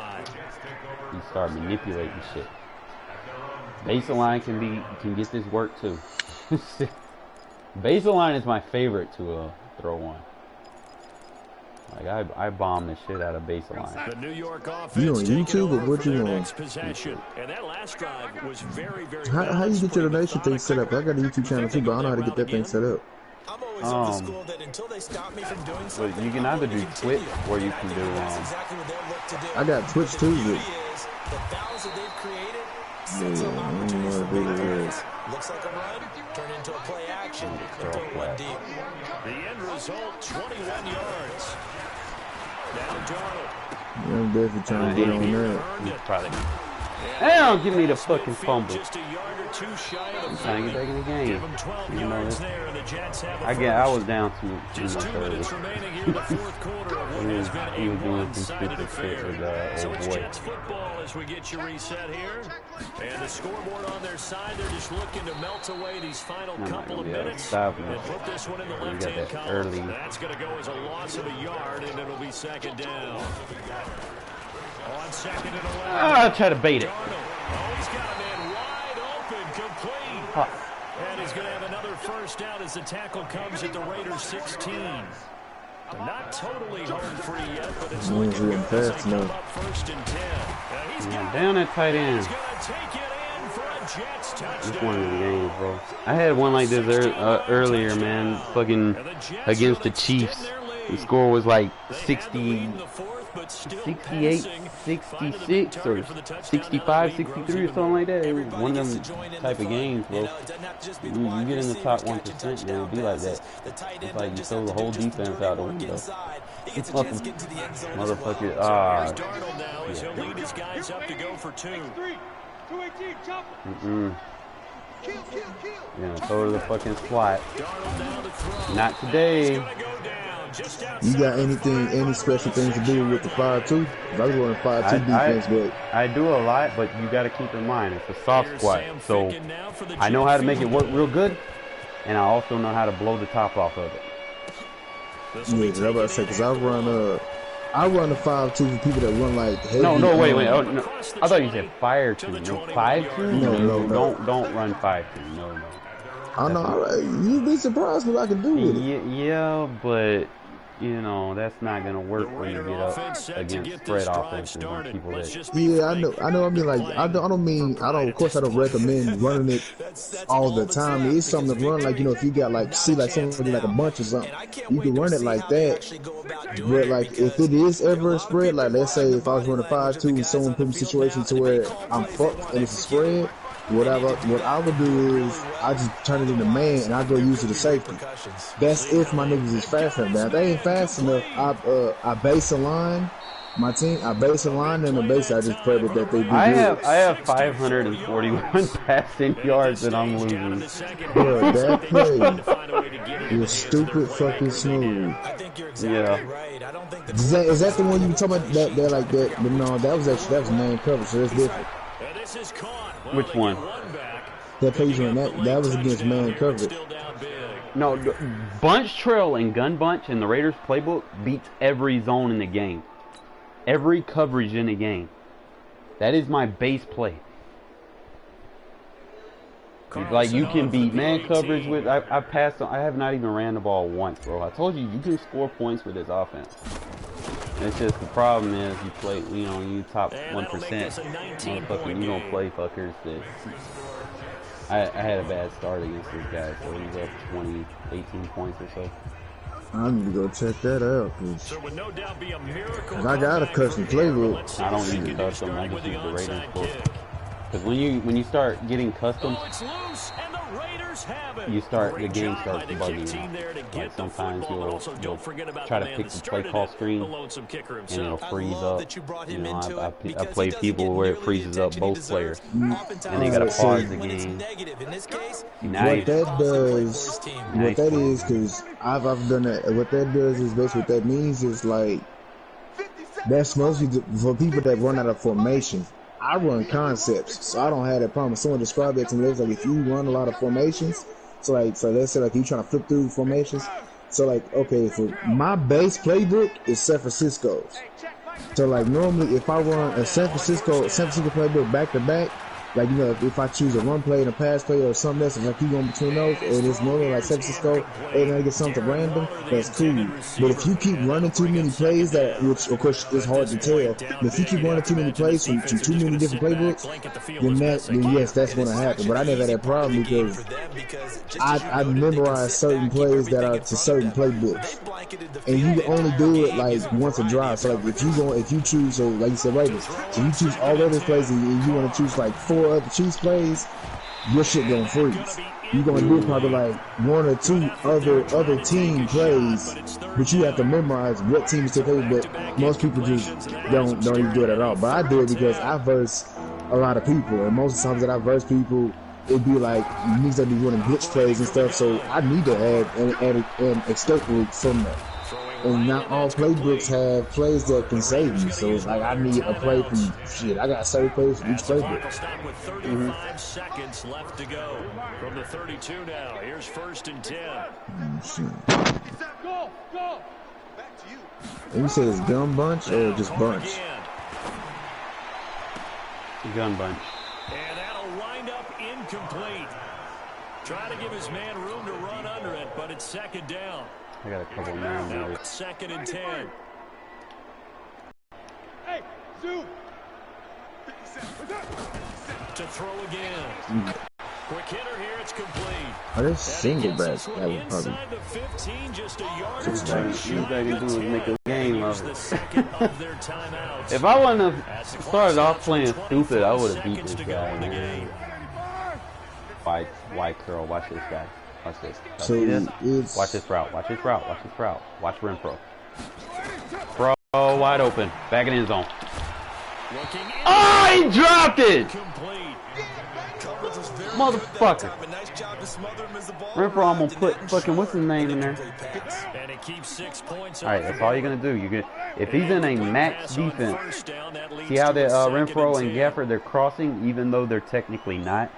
A: you start manipulating shit. Baseline can get this work too. Baseline is my favorite to throw on. Like I bomb the shit out of baseline.
B: The New York offense
E: you on YouTube or what you on?
B: Possession. And that last drive was very, very
E: how you get your donation thing set up? I got a YouTube channel too, but I don't know how to get that thing set up.
D: I'm always of the school that until they stop me from doing something,
A: well, you can either do Twitch or you can do
D: exactly what they'll look to do.
E: I got Twitch too, but
D: the fouls that they've created,
E: yeah, I don't know what big it is.
D: looks like a run, turn into a play action, and throw one deep.
B: The end result, 21 yards. Now Darnold.
E: Yeah, I'm definitely trying to get on that.
A: Probably. Damn, give me the fucking fumble.
B: Just a yard or two shy of
A: I'm trying to get back in the game.
B: Give them 12
A: You know
B: yards
A: this.
B: there, and the Jets have a
A: I was down too
B: Just
A: much
B: 2
A: early.
B: minutes remaining here in the fourth quarter of what has been
A: He
B: a
A: was doing some
B: one-sided
A: stupid shit
B: affair.
A: with
B: So
A: old
B: it's
A: boy.
B: Jets football as we get you reset here. And the scoreboard on their side, they're just looking to melt away these final
A: I'm not
B: couple
A: gonna
B: of
A: be able to
B: minutes
A: stop him.
B: and put this one in the
A: You got
B: left-hand
A: that
B: column.
A: early.
B: That's going to go as a loss of a yard, and it'll be second down. On second and 11.
A: I try to bait it.
B: Oh, he's got a man wide open, complete.
A: Huh.
B: And he's going to have another first down as the tackle comes at the Raiders 16. They're not totally home free yet, but it's looking good as they come up first and 10. He's got
A: Down at tight end.
B: He's going to take it in for a Jets touchdown.
A: This one of the games, bro. I had one like this earlier, man. Fucking against the Chiefs. The score was like 60, 68, 66, or 65, 63, or something like that. It was one of them type of games, bro. You get in the top 1%, man, it'll be like that. It's like you throw the whole defense out the window. Motherfucker,
B: Darnold now as he'll lead his guys up to go for 2.
A: Yeah, throw to the fucking slot. Not today.
E: You got any special things to do with the 5-2? I was running 5-2 defense, but
A: I do a lot, but you got to keep in mind it's a soft squat. So I know how to make it work real good, and I also know how to blow the top off of it.
E: yeah, I'm about to say because I run the 5-2 for people that run like heavy.
A: No, wait. Oh, no. I thought you said fire 2. No, 5-2?
E: No.
A: Don't run 5-2. No.
E: I know. You'd be surprised what I can do with it.
A: Yeah, but you know that's not gonna work when you get up against spread offenses and people that.
E: Yeah, I know. I mean, like, of course, I don't recommend running it all the time. It's something to run, like, you know, if you got like something like a bunch or something, you can run it like that. But like, if it is ever a spread, like let's say if I was running 5-2 and someone put me in a situation to where I'm fucked and it's a spread. What I would do is I just turn it into man and I go use it as safety. That's if my niggas is fast enough. Now if they ain't fast enough, I base a line. My team, I base a line and the base I just pray that they do.
A: I have 541 passing yards and I'm losing.
E: Bro, that play was stupid fucking smooth.
D: I think you're exactly right. I don't think
E: Is that the one you talking about? That like that? But no, that was man coverage, so that's different.
A: Which one?
E: That page on that was against man coverage.
A: No, bunch trail and gun bunch in the Raiders playbook beats every zone in the game. Every coverage in the game. That is my base play. Like you can beat man coverage with I have not even ran the ball once, bro. I told you can score points with this offense. It's just the problem is you play, you know, you top 1%. Motherfucker, you don't play fuckers. I had a bad start against this guy, so he was up 20, 18 points or so.
E: I need to go check that out, cause I got a custom playbook.
A: I don't use the custom, I just use the Raiders book. Because when you start getting custom,
B: Oh, it's loose, and the Raiders have it.
A: the
B: Great
A: game
B: job
A: starts
B: by the
A: bugging
B: kick
A: you.
B: team there to
A: Like
B: get the
A: sometimes
B: football, but also
A: you'll
B: don't forget about
A: try
B: the
A: to
B: man
A: pick
B: that
A: the play
B: started
A: call
B: it, the
A: screen,
B: lonesome kicker
A: and it'll
B: himself.
A: freeze
D: love
A: up.
D: that you brought him
A: You know,
D: into
A: I
D: it because
A: play
D: he doesn't
A: people
D: get
A: where it
D: nearly the
A: freezes up
D: attention he
A: both players,
D: deserves. Oftentimes
A: and they gotta
D: it's
A: pause
D: great
A: the
D: when it's
A: game.
D: negative. In this case,
A: Now
E: What that does, what that is, because I've done that. What that does is basically what that means is like that's mostly for people that run out of formation. I run concepts, so I don't have that problem. Someone described that to me. It was like if you run a lot of formations, so let's say like you trying to flip through formations. So like okay, for my base playbook is San Francisco's. So like normally if I run a San Francisco playbook back to back, like you know if I choose a run play and a pass play or something else, if I keep going between those, and it's normally like San Francisco, and then I get something random, that's cool. But if you keep running too many plays, which of course is hard to tell, but if you keep running too many plays from too many different playbooks, then yes, that's going to happen. But I never had that problem because I memorize certain plays that are to certain playbooks, and you can only do it like once a drive. So like if you choose, so like you said, Raiders, so you choose all Raiders plays and you want to choose like 4 other Chiefs plays, your shit gonna freeze. You're gonna do probably like 1 or 2 other team plays, but you have to memorize what teams to play. But most people just don't even do it at all. But I do it because I verse a lot of people, and most of the times that I verse people, it'd be like niggas that be running glitch plays and stuff. So I need to add an escape route from that. And not all playbooks have plays that can save you. So it's like I need a play from shit. I got 30 plays from each playbook.
B: With 35 seconds left to go from the 32 now. Here's 1st and 10.
C: Go, go. Back to you.
E: And you say it's gun bunch or just bunch?
A: Gun bunch.
B: And that'll wind up incomplete. Try to give his man room to run under it, but it's 2nd down.
A: I got a couple now.
B: 2nd and 10.
C: Hey, Zoo.
B: To throw again. Quick hitter here, it's complete.
E: Oh, this single back. That would probably.
B: Inside the 15, just a yard or
A: All
B: two.
A: I can do is make a game of it.
B: The second of their timeouts.
A: If I wouldn't have started off playing stupid, I would have beat this guy, man. White curl, watch this guy. Watch this.
E: So
A: See this?
E: it's
A: Watch this route. Watch this route. Watch this route. Watch Renfro. Bro, wide open. Back in the end zone. Oh, he dropped it! Motherfucker. Renfro, I'm gonna put fucking what's his name in there. Alright, that's all you're gonna do. If he's in a max defense, see how that Renfro and Gafford, they're crossing, even though they're technically not.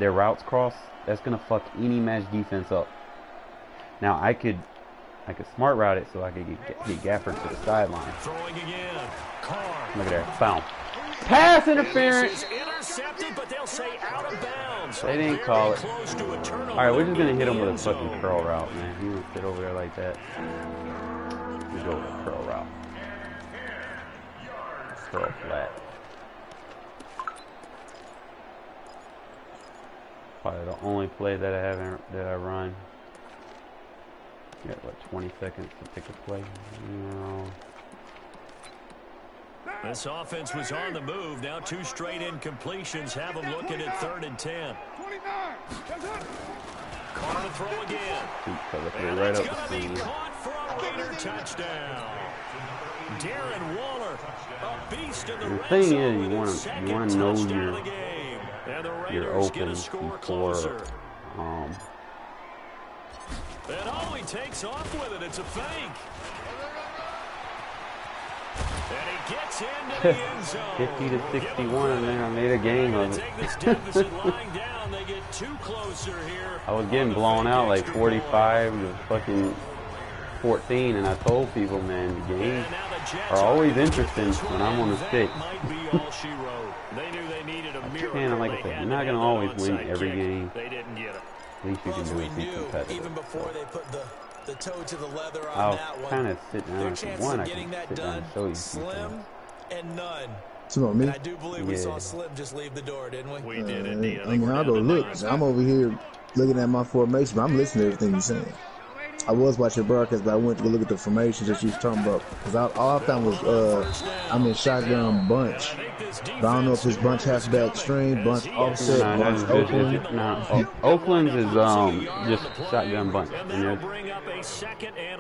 A: Their routes cross. That's gonna fuck any match defense up. Now I could smart route it so I could get Gafford to the sideline. Look at that, boom. Pass interference.
B: But they'll say out of bounds.
A: They didn't call it. All right, we're just gonna hit him with a fucking curl route, man. He would sit over there like that. We go with a curl route. Curl flat. Probably the only play that I run. Got what, 20 seconds to pick a play? No.
B: This offense was on the move. Now 2 straight incompletions have them looking at 3rd and 10.
C: 29.
B: Caught on the throw again.
A: And right
B: that's
A: up
B: going
A: the
B: to be
A: seam.
B: caught for a Raider touchdown. Darren Waller, a beast in the red
A: thing
B: zone
A: is,
B: with
A: you
B: his
A: want
B: second
A: to know
B: touchdown of the game. And the
A: you're
B: Raiders
A: open
B: get a score
A: before
B: closer. And oh, he takes off with it. It's a fake. And he gets into the end zone.
A: 50 to 61, and then I made a game of it.
B: They get 2 closer here.
A: I was getting blown out like 45 to fucking 14, and I told people, man, the games are always interesting when I'm on the stick. And like I said, you're not gonna always win every game. At least you can do it, be competitive.
D: Even before they put the toe to the leather on
A: I'll
D: that one.
A: kind of sit down.
D: Their
A: If you
D: chances
A: want,
D: of
A: I
D: getting
A: can
D: that
A: sit down
D: done,
A: and show you.
D: slim and none.
E: So me?
D: And I do believe we saw
A: Yeah.
D: Slim just leave the door, didn't we?
B: We did indeed.
E: I mean, I'll go look. I'm over here looking at my formation, but I'm listening to everything you're saying. I was watching broadcast, but I went to go look at the formations that you was talking about. Because all I found was, I'm in shotgun bunch. But I don't know if it's bunch halfback string, bunch offset, bunch Oakland.
A: Oakland's is just shotgun bunch. And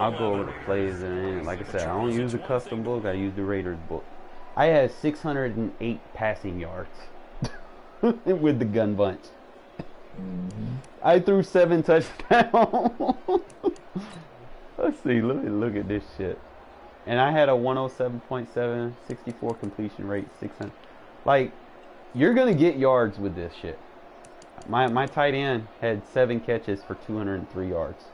A: I'll go over the plays, and like I said, I don't use the custom book. I use the Raiders book. I had 608 passing yards with the gun bunch. I threw 7 touchdowns. Let's see. Let me look at this shit. And I had a 107.7, 64 completion rate, 600. Like, you're gonna get yards with this shit. My tight end had 7 catches for 203 yards.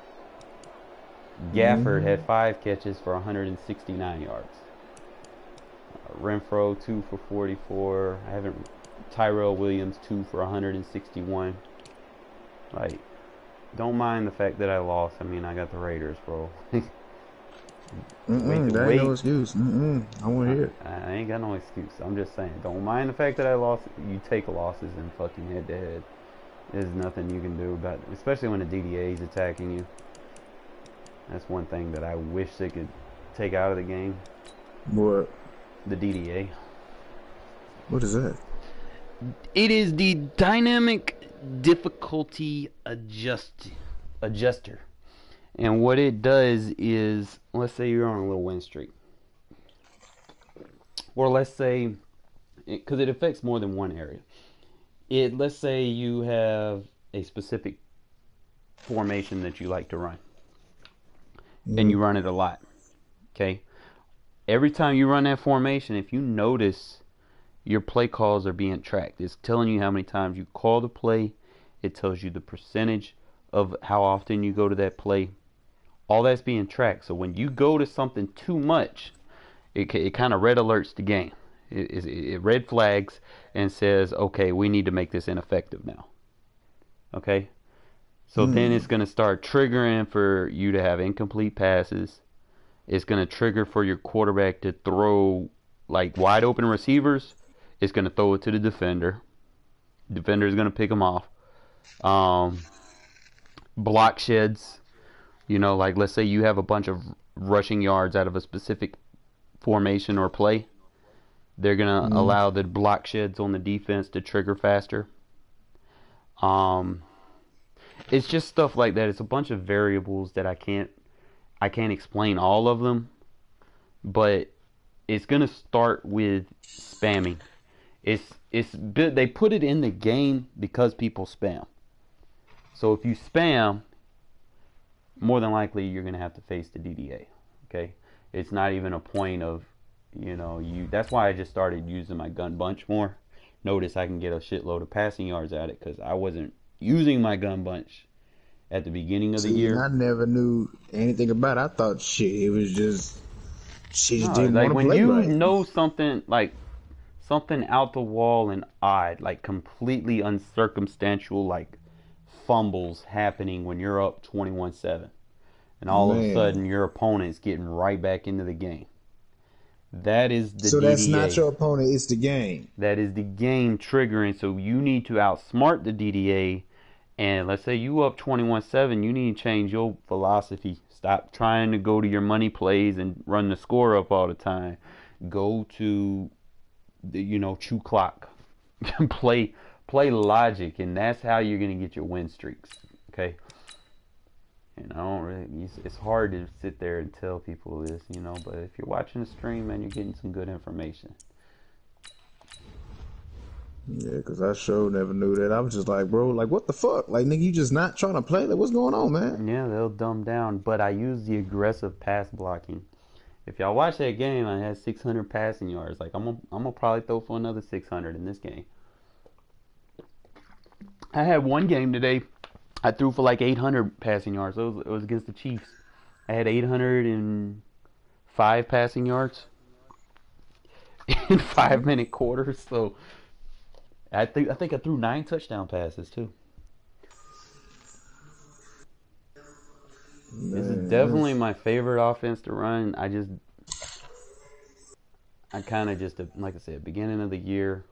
A: Gafford had 5 catches for 169 yards. Renfro 2 for 44. Tyrell Williams 2 for 161. Like, don't mind the fact that I lost. I mean, I got the Raiders, bro.
E: That ain't no excuse. I want to hear it.
A: I ain't got no excuse. I'm just saying, don't mind the fact that I lost. You take losses in fucking head-to-head. There's nothing you can do about it, especially when the DDA is attacking you. That's one thing that I wish they could take out of the game.
E: What?
A: The DDA.
E: What is that?
A: It is the dynamic difficulty adjuster. And what it does is, let's say you're on a little win streak. Or let's say, because it affects more than one area. Let's say you have a specific formation that you like to run. And you run it a lot. Okay? Every time you run that formation, if you notice your play calls are being tracked. It's telling you how many times you call the play. It tells you the percentage of how often you go to that play. All that's being tracked. So when you go to something too much, it kind of red alerts the game. It red flags and says, okay, we need to make this ineffective now. Okay? So then it's going to start triggering for you to have incomplete passes. It's going to trigger for your quarterback to throw like wide open receivers. It's going to throw it to the defender. Defender is going to pick them off. Block sheds. You know, like let's say you have a bunch of rushing yards out of a specific formation or play. They're going to allow the block sheds on the defense to trigger faster. It's just stuff like that. It's a bunch of variables that I can't explain all of them. But it's going to start with spamming. They put it in the game because people spam. So if you spam, more than likely you're going to have to face the DDA. Okay? It's not even a point of, that's why I just started using my gun bunch more. Notice I can get a shitload of passing yards at it because I wasn't using my gun bunch at the beginning of the year.
E: I never knew anything about it. I thought it was just she just didn't want to play right.
A: When you know something like something out the wall and odd, like completely uncircumstantial, like fumbles happening when you're up 21-7, and all of a sudden your opponent's getting right back into the game. That is the
E: So
A: DDA.
E: that's not your opponent, it's the game.
A: That is the game triggering. So you need to outsmart the DDA. And let's say you up 21-7, you need to change your philosophy. Stop trying to go to your money plays and run the score up all the time. Go to the, chew clock. play logic, and that's how you're going to get your win streaks. Okay? And it's hard to sit there and tell people this, but if you're watching the stream, man, you're getting some good information.
E: Yeah, because I sure never knew that. I was just like, bro, like, what the fuck? Like, nigga, you just not trying to play? Like, what's going on, man?
A: Yeah, they'll dumb down. But I use the aggressive pass blocking. If y'all watch that game, I had 600 passing yards. Like, I'm gonna probably throw for another 600 in this game. I had one game today. I threw for like 800 passing yards. It was against the Chiefs. I had 805 passing yards in 5-minute quarters. So I think I threw 9 touchdown passes too. This is definitely my favorite offense to run. I kind of just, like I said, beginning of the year,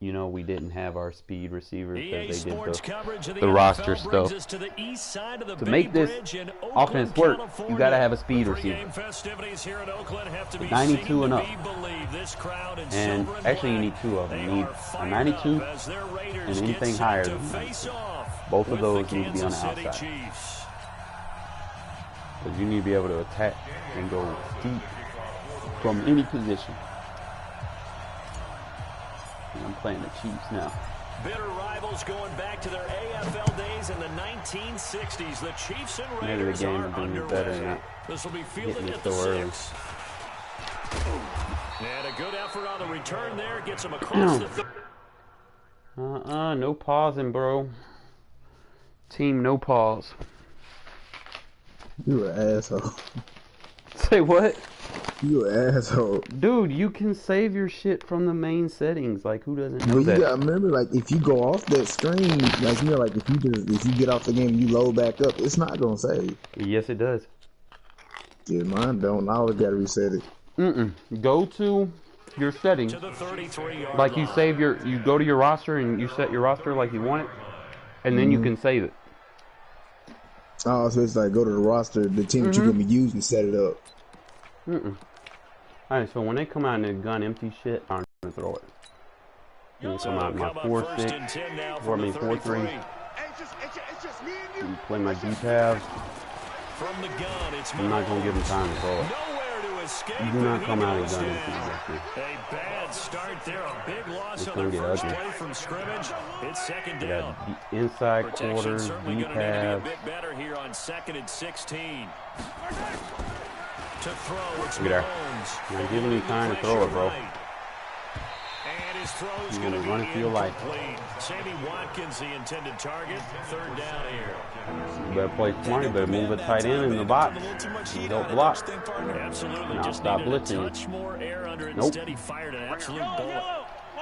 A: you know, we didn't have our speed receivers because they did the roster stuff. To make this offense work, you got to have a speed receiver. 92 and up. And actually, you need two of them. You need a 92 and anything higher than that. Both of those need to be on the outside. Because you need to be able to attack and go deep from any position. I'm playing the Chiefs now.
B: Bitter rivals going back to their AFL days in the 1960s. The Chiefs and Raiders are underway. This will be fielded at the 6. And a good effort on the return there. Gets him across the...
A: No pausing, bro. Team, no pause.
E: You an asshole.
A: Say what?
E: You an asshole.
A: Dude, you can save your shit from the main settings. Like, who doesn't know
E: but
A: that?
E: You gotta remember, like, if you go off that screen, like, you know, like, if you get off the game and you load back up, it's not gonna save.
A: Yes, it does.
E: Yeah, mine don't. I always gotta reset it.
A: Go to your settings. Like, you save you go to your roster and you set your roster like you want it, and then you can save it.
E: Oh, so it's like go to the roster, the team that you're gonna be using, set it up.
A: Alright, so when they come out in their gun empty shit, I'm gonna throw it. When they come out in my 4-6, or I mean 4-3, play my deep halves. I'm not gonna give them time to throw it. You do not come out in gun empty.
B: A bad start there, a big loss
A: on
B: the first
A: ugly.
B: play from scrimmage. It's second down.
A: Inside quarters, deep halves.
B: A bit better here on 2nd and 16. To throw, it's
A: Look at
B: Mahomes.
A: You're giving me time to throw it, bro.
B: And his throw's
A: You're gonna run it for your life.
B: Sammy Watkins, the intended target. 3rd down here.
A: You better play smart. You better move it tight end in the box. You don't block.
B: Absolutely.
A: And I'll
B: Just
A: stop
B: needed
A: blitzing
B: a touch more air under it.
A: Nope.
B: Instead, he fired an absolute bullet.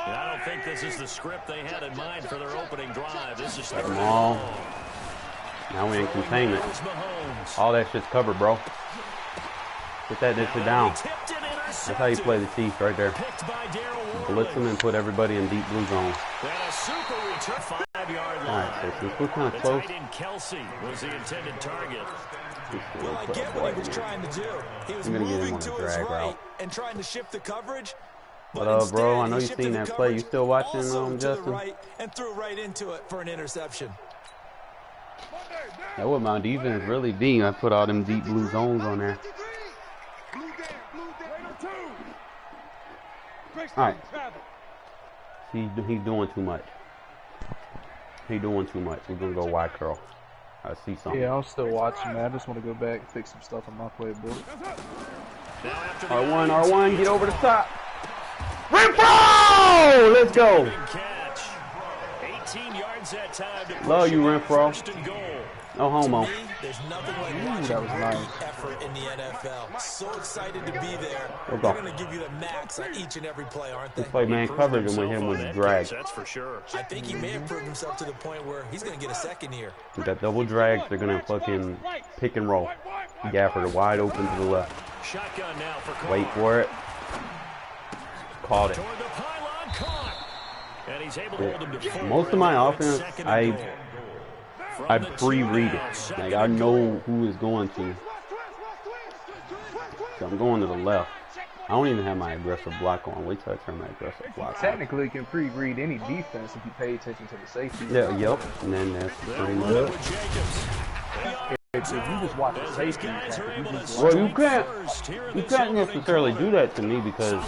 B: And I don't think this is the script they had in mind for their opening drive. This is
A: Come on. Now we're in containment. All that shit's covered, bro. Get that shit down. That's how you play the Chiefs right there. Blitz them and put everybody in deep blue zone. Alright, so since we're kind of close.
B: Kelsey was the intended target.
D: Well, I get what he was trying to do. He was moving to his right and trying to shift the coverage.
A: What up, bro? I know you've seen that play. You still watching, Justin?
D: Right and threw right into it for an interception.
A: That would my defense really be. I put all them deep blue zones on there. Alright. He's doing too much. He's doing too much. We're going to go wide curl. I see something.
F: Yeah, I'm still watching, man. I just want to go back and fix some stuff on my playbook.
A: R1, get over the top. Renfro! Let's go.
B: 18 yards that time.
A: Love you, Renfro. No homo.
D: There's nothing like watching
F: that was nice.
D: Effort in the NFL. So excited to be there.
A: They're
D: going to give you the max on each and every play, aren't they?
A: They play man coverage and with him with the drag.
B: That's for sure.
D: I think he may have proved himself to the point where he's going to get a second year.
A: With that double drag, they're going to fucking pick and roll. Gafford wide open to the left.
B: Shotgun now for
A: Wait for it. Caught it. Yeah. Most of my offense, I pre-read it. Like, I know who is going to. So I'm going to the left. I don't even have my aggressive block on. Wait till I turn my aggressive block on.
F: Technically, you can pre-read any defense if you pay attention to the safety.
A: Yeah, yep. And then that's pretty much it.
F: If you just watch the safety,
A: well, you can't necessarily do that to me because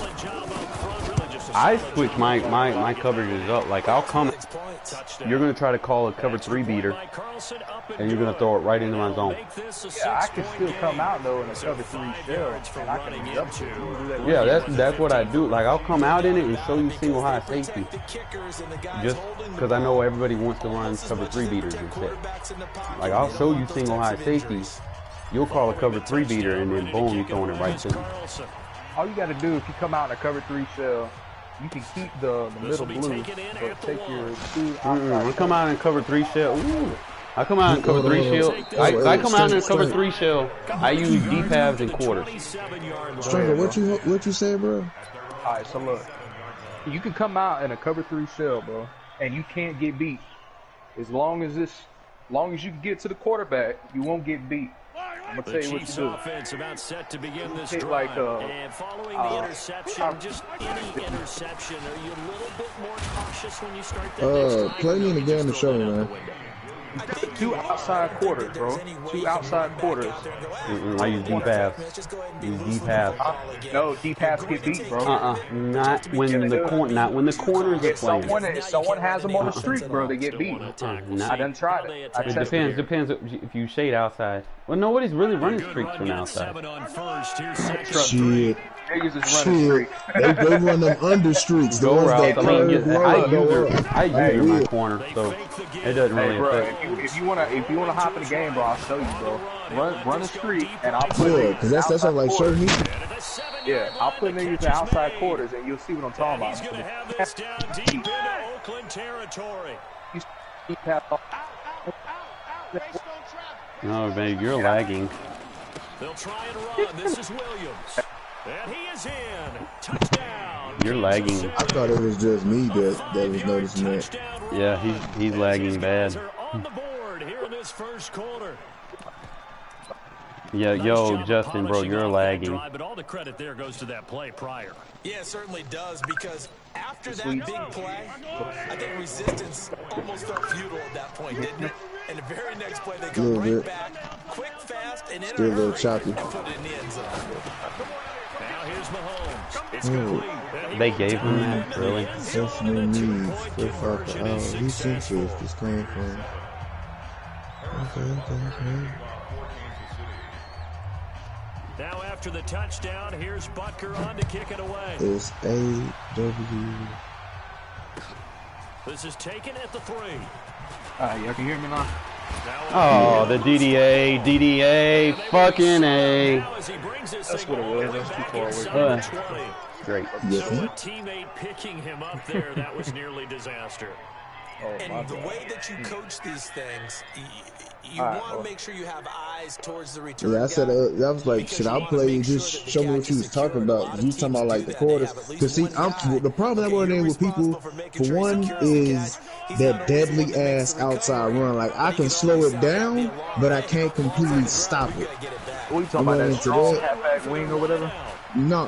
A: I switch my coverages up. Like, I'll come. You're going to try to call a cover 3 beater, and you're going to throw it right into my zone.
F: Yeah, I can still come out, though, in a cover 3 shell, and I can jump to it.
A: Yeah, that's what I do. Like, I'll come out in it and show you single high safety. Just because I know everybody wants to run cover 3 beaters and shit. Like, I'll show you single high safety. You'll call a cover 3 beater, and then boom, you're throwing it right to me.
F: All you got to do, if you come out in a cover 3 shell, you can keep the middle blue, but take your 2 outside.
A: I come out in cover 3 shell. Ooh. I come out in cover 3 shell. I come out in cover 3 shell. I use deep halves and quarters.
E: Stringer, what you say, bro?
F: Alright, so look. You can come out in a cover 3 shell, bro, and you can't get beat. As long as you can get to the quarterback, you won't get beat. I'm gonna tell you what to do.
B: Offense about set to begin this drive.
F: Like,
B: and following the interception, just any interception, are you a little bit more cautious when you start that?
E: Play me in the game to show me, man.
F: I think 2 outside quarters, bro. 2 outside quarters.
A: I use deep pass. Use deep pass.
F: No, deep pass get beat, bro.
A: Not when the corners are playing.
F: If someone has them on the street, bro, they get beat. I done tried it.
A: It depends if you shade outside. Well, nobody's really running streaks from outside.
E: Shit.
F: Niggas is running streaks.
E: They run them under streaks. The ones that
A: I use her in my corner, so it doesn't really affect.
F: If you wanna hop in the game, bro, I'll show you, bro. Run a streak, and I'll put it.
E: Because that's like show me.
F: Yeah, I'll put niggas in outside quarters, and you'll see what I'm talking about.
B: He's gonna have this down deep into Oakland territory.
A: No, man, you're lagging.
B: They'll try and run. This is Williams. And he is in. Touchdown.
A: You're lagging.
E: I thought it was just me that was noticing that.
A: Yeah, he's lagging bad.
B: On the board here in this first quarter.
A: Yeah, yo, Justin, bro, you're lagging.
B: But all the credit there goes to that play prior.
D: Yeah, it certainly does, because after that big play, I think resistance almost felt futile at that point, didn't it? And the very next play, they come right back, quick, fast, and in a hurry, and put it in the end zone.
B: Now here's Mahomes. It's complete.
A: They gave him that, really?
E: Just no needs. He thinks this came from. Okay.
B: Now after the touchdown, here's Butker on to kick it away.
E: It's A-W.
B: This is taken at the 3.
F: Y'all can hear me now?
A: Oh, the DDA, fucking A.
F: That's what it was. That's too far away.
A: Great.
B: So a teammate picking him up there, that was nearly disaster.
D: And the way that you coach these things, you want to make sure you have eyes towards the return.
E: Yeah, I said I was like, should I play? Just show me what you was talking about. You was talking about like the quarters. Cause see, the problem I run in with people, for one, is that deadly ass outside run. Like I can slow it down, but I can't completely stop it.
F: What are you talking about? That strong halfback wing or whatever?
E: No.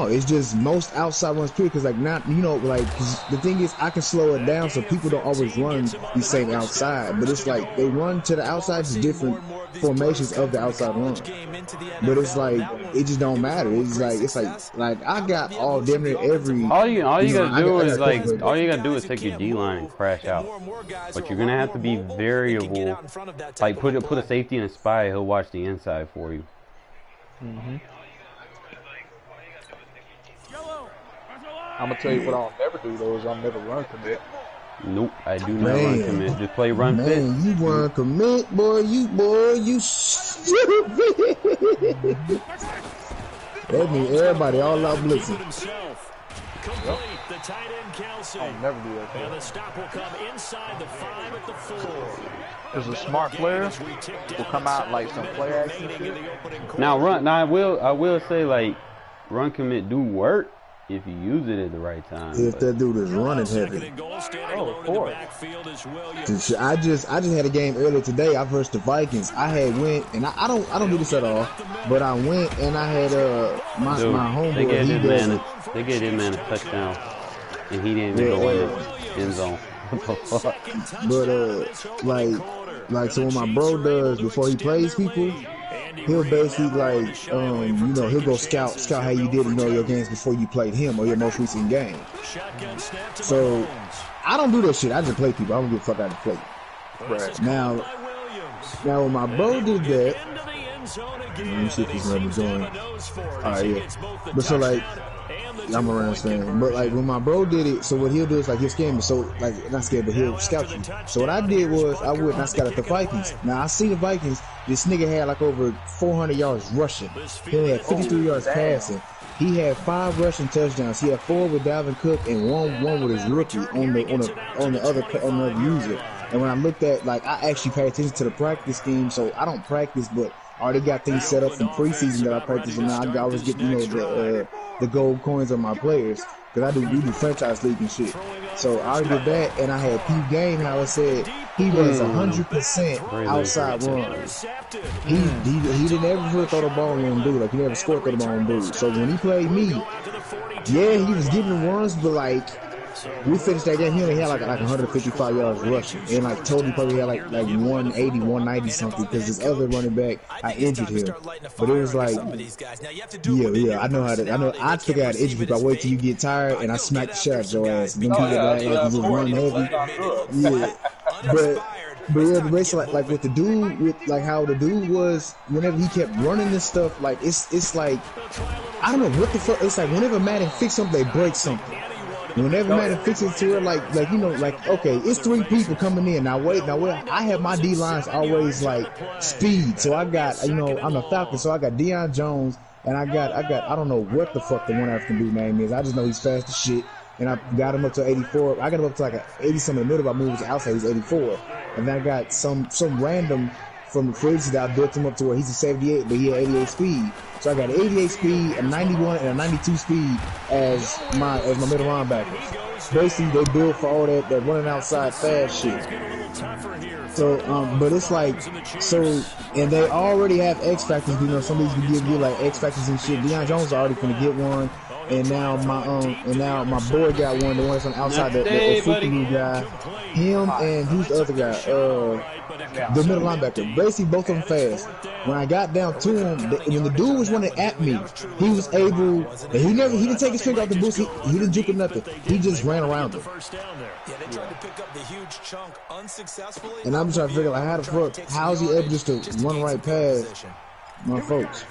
E: It's just most outside runs, period. Because, like, not, you know, like, cause the thing is, I can slow it down so people don't always run the same outside. But it's like, they run to the outside to different formations of the outside run. But it's like, it just don't matter. It's like I got all damn near every.
A: All you gotta do is take your D line and crash out. But you're gonna have to be variable. Like, put a safety and a spy, he'll watch the inside for you.
F: Mm-hmm. I'm gonna tell you what I'll never do though is I'll never run commit.
A: Nope, I do not run commit. Just play run fit.
E: Man, you run commit, boy. You stupid. That means everybody all out blitzing.
B: Complete the tight end Kelsey.
F: I'll never do that.
B: And the stop will come inside the 5 at the 4.
F: There's a smart player will come out like some play action shit.
A: Now I will say, like, run commit do work if you use it at the right time.
E: If that dude is running heavy.
F: Oh, of course.
E: I just had a game earlier today. I versed the Vikings. I had went, and I don't do this at all, but I went and I had my homeboy.
A: They gave him man a touchdown, and he didn't even go in the end zone.
E: But like so when my bro does before he plays people, he'll basically like he'll go scout how you did in all your games before you played him or your most recent game. So I don't do that shit. I just play people. I don't give a fuck out of play. Right. Now when my bro did that, let me see if he's gonna be doing. Alright, yeah. But so like I'm around saying, but like when my bro did it, so what he'll do is like he'll scam me, so like not scared, but he'll scout you. So what I did was I went and I scouted the Vikings. Now I see the Vikings. This nigga had like over 400 yards rushing. He had 53 yards passing. He had 5 rushing touchdowns. He had 4 with Dalvin Cook and one with his rookie on the other user. And when I looked at, like, I actually pay attention to the practice scheme, so I don't practice, but I already got things set up from preseason that I purchased, and now I always get, you know, the gold coins on my players. Because we do franchise league and shit. So I already did that, and I had P Game, how it said he runs 100% outside runs. He didn't ever throw the ball on dude. Like, he never scored the ball on dude. So when he played me, yeah, he was giving him runs, but like, we finished that game, he only had like 155 yards rushing. And like Tony probably had like 180, 190 something, because this other running back, I injured him. But it was like, yeah, I know how to, I figure out to injure people. I wait till you get tired and I smack the shit out your ass. And then people like just run heavy. Yeah. But yeah, basically like with the dude, with like how the dude was, whenever he kept running this stuff, like it's like, I don't know what the fuck, it's like whenever Madden fix something, they break something. Whenever Madden fixes to it, like you know, like, okay, it's 3 people coming in. Now wait, I have my D lines always like speed. So I got, you know, I'm a Falcon, so I got Deion Jones, and I got I don't know what the fuck the one African dude name is. I just know he's fast as shit, and I got him up to 84. I got him up to like a 80 something in the middle. I moved to outside, he's 84, and then I got some random from the fridge that I built him up to where he's a 78, but he had 88 speed. So I got an 88 speed, a 91, and a 92 speed as my middle linebackers. Basically, they build for all that running outside fast shit. So, but it's like, so, and they already have X factors. You know, some of these can give you like X factors and shit. Deion Jones is already gonna get one, and now my boy got one. The one that's on outside, the Fuku guy. Him and who's the other guy? The middle linebacker. Basically, both of them fast. When I got down to him, when the dude was running at me, he was able. He didn't take his finger off the boost. He didn't juke or nothing. He just ran around him. And I'm trying to figure out how the fuck, how's he able just to run right past my folks?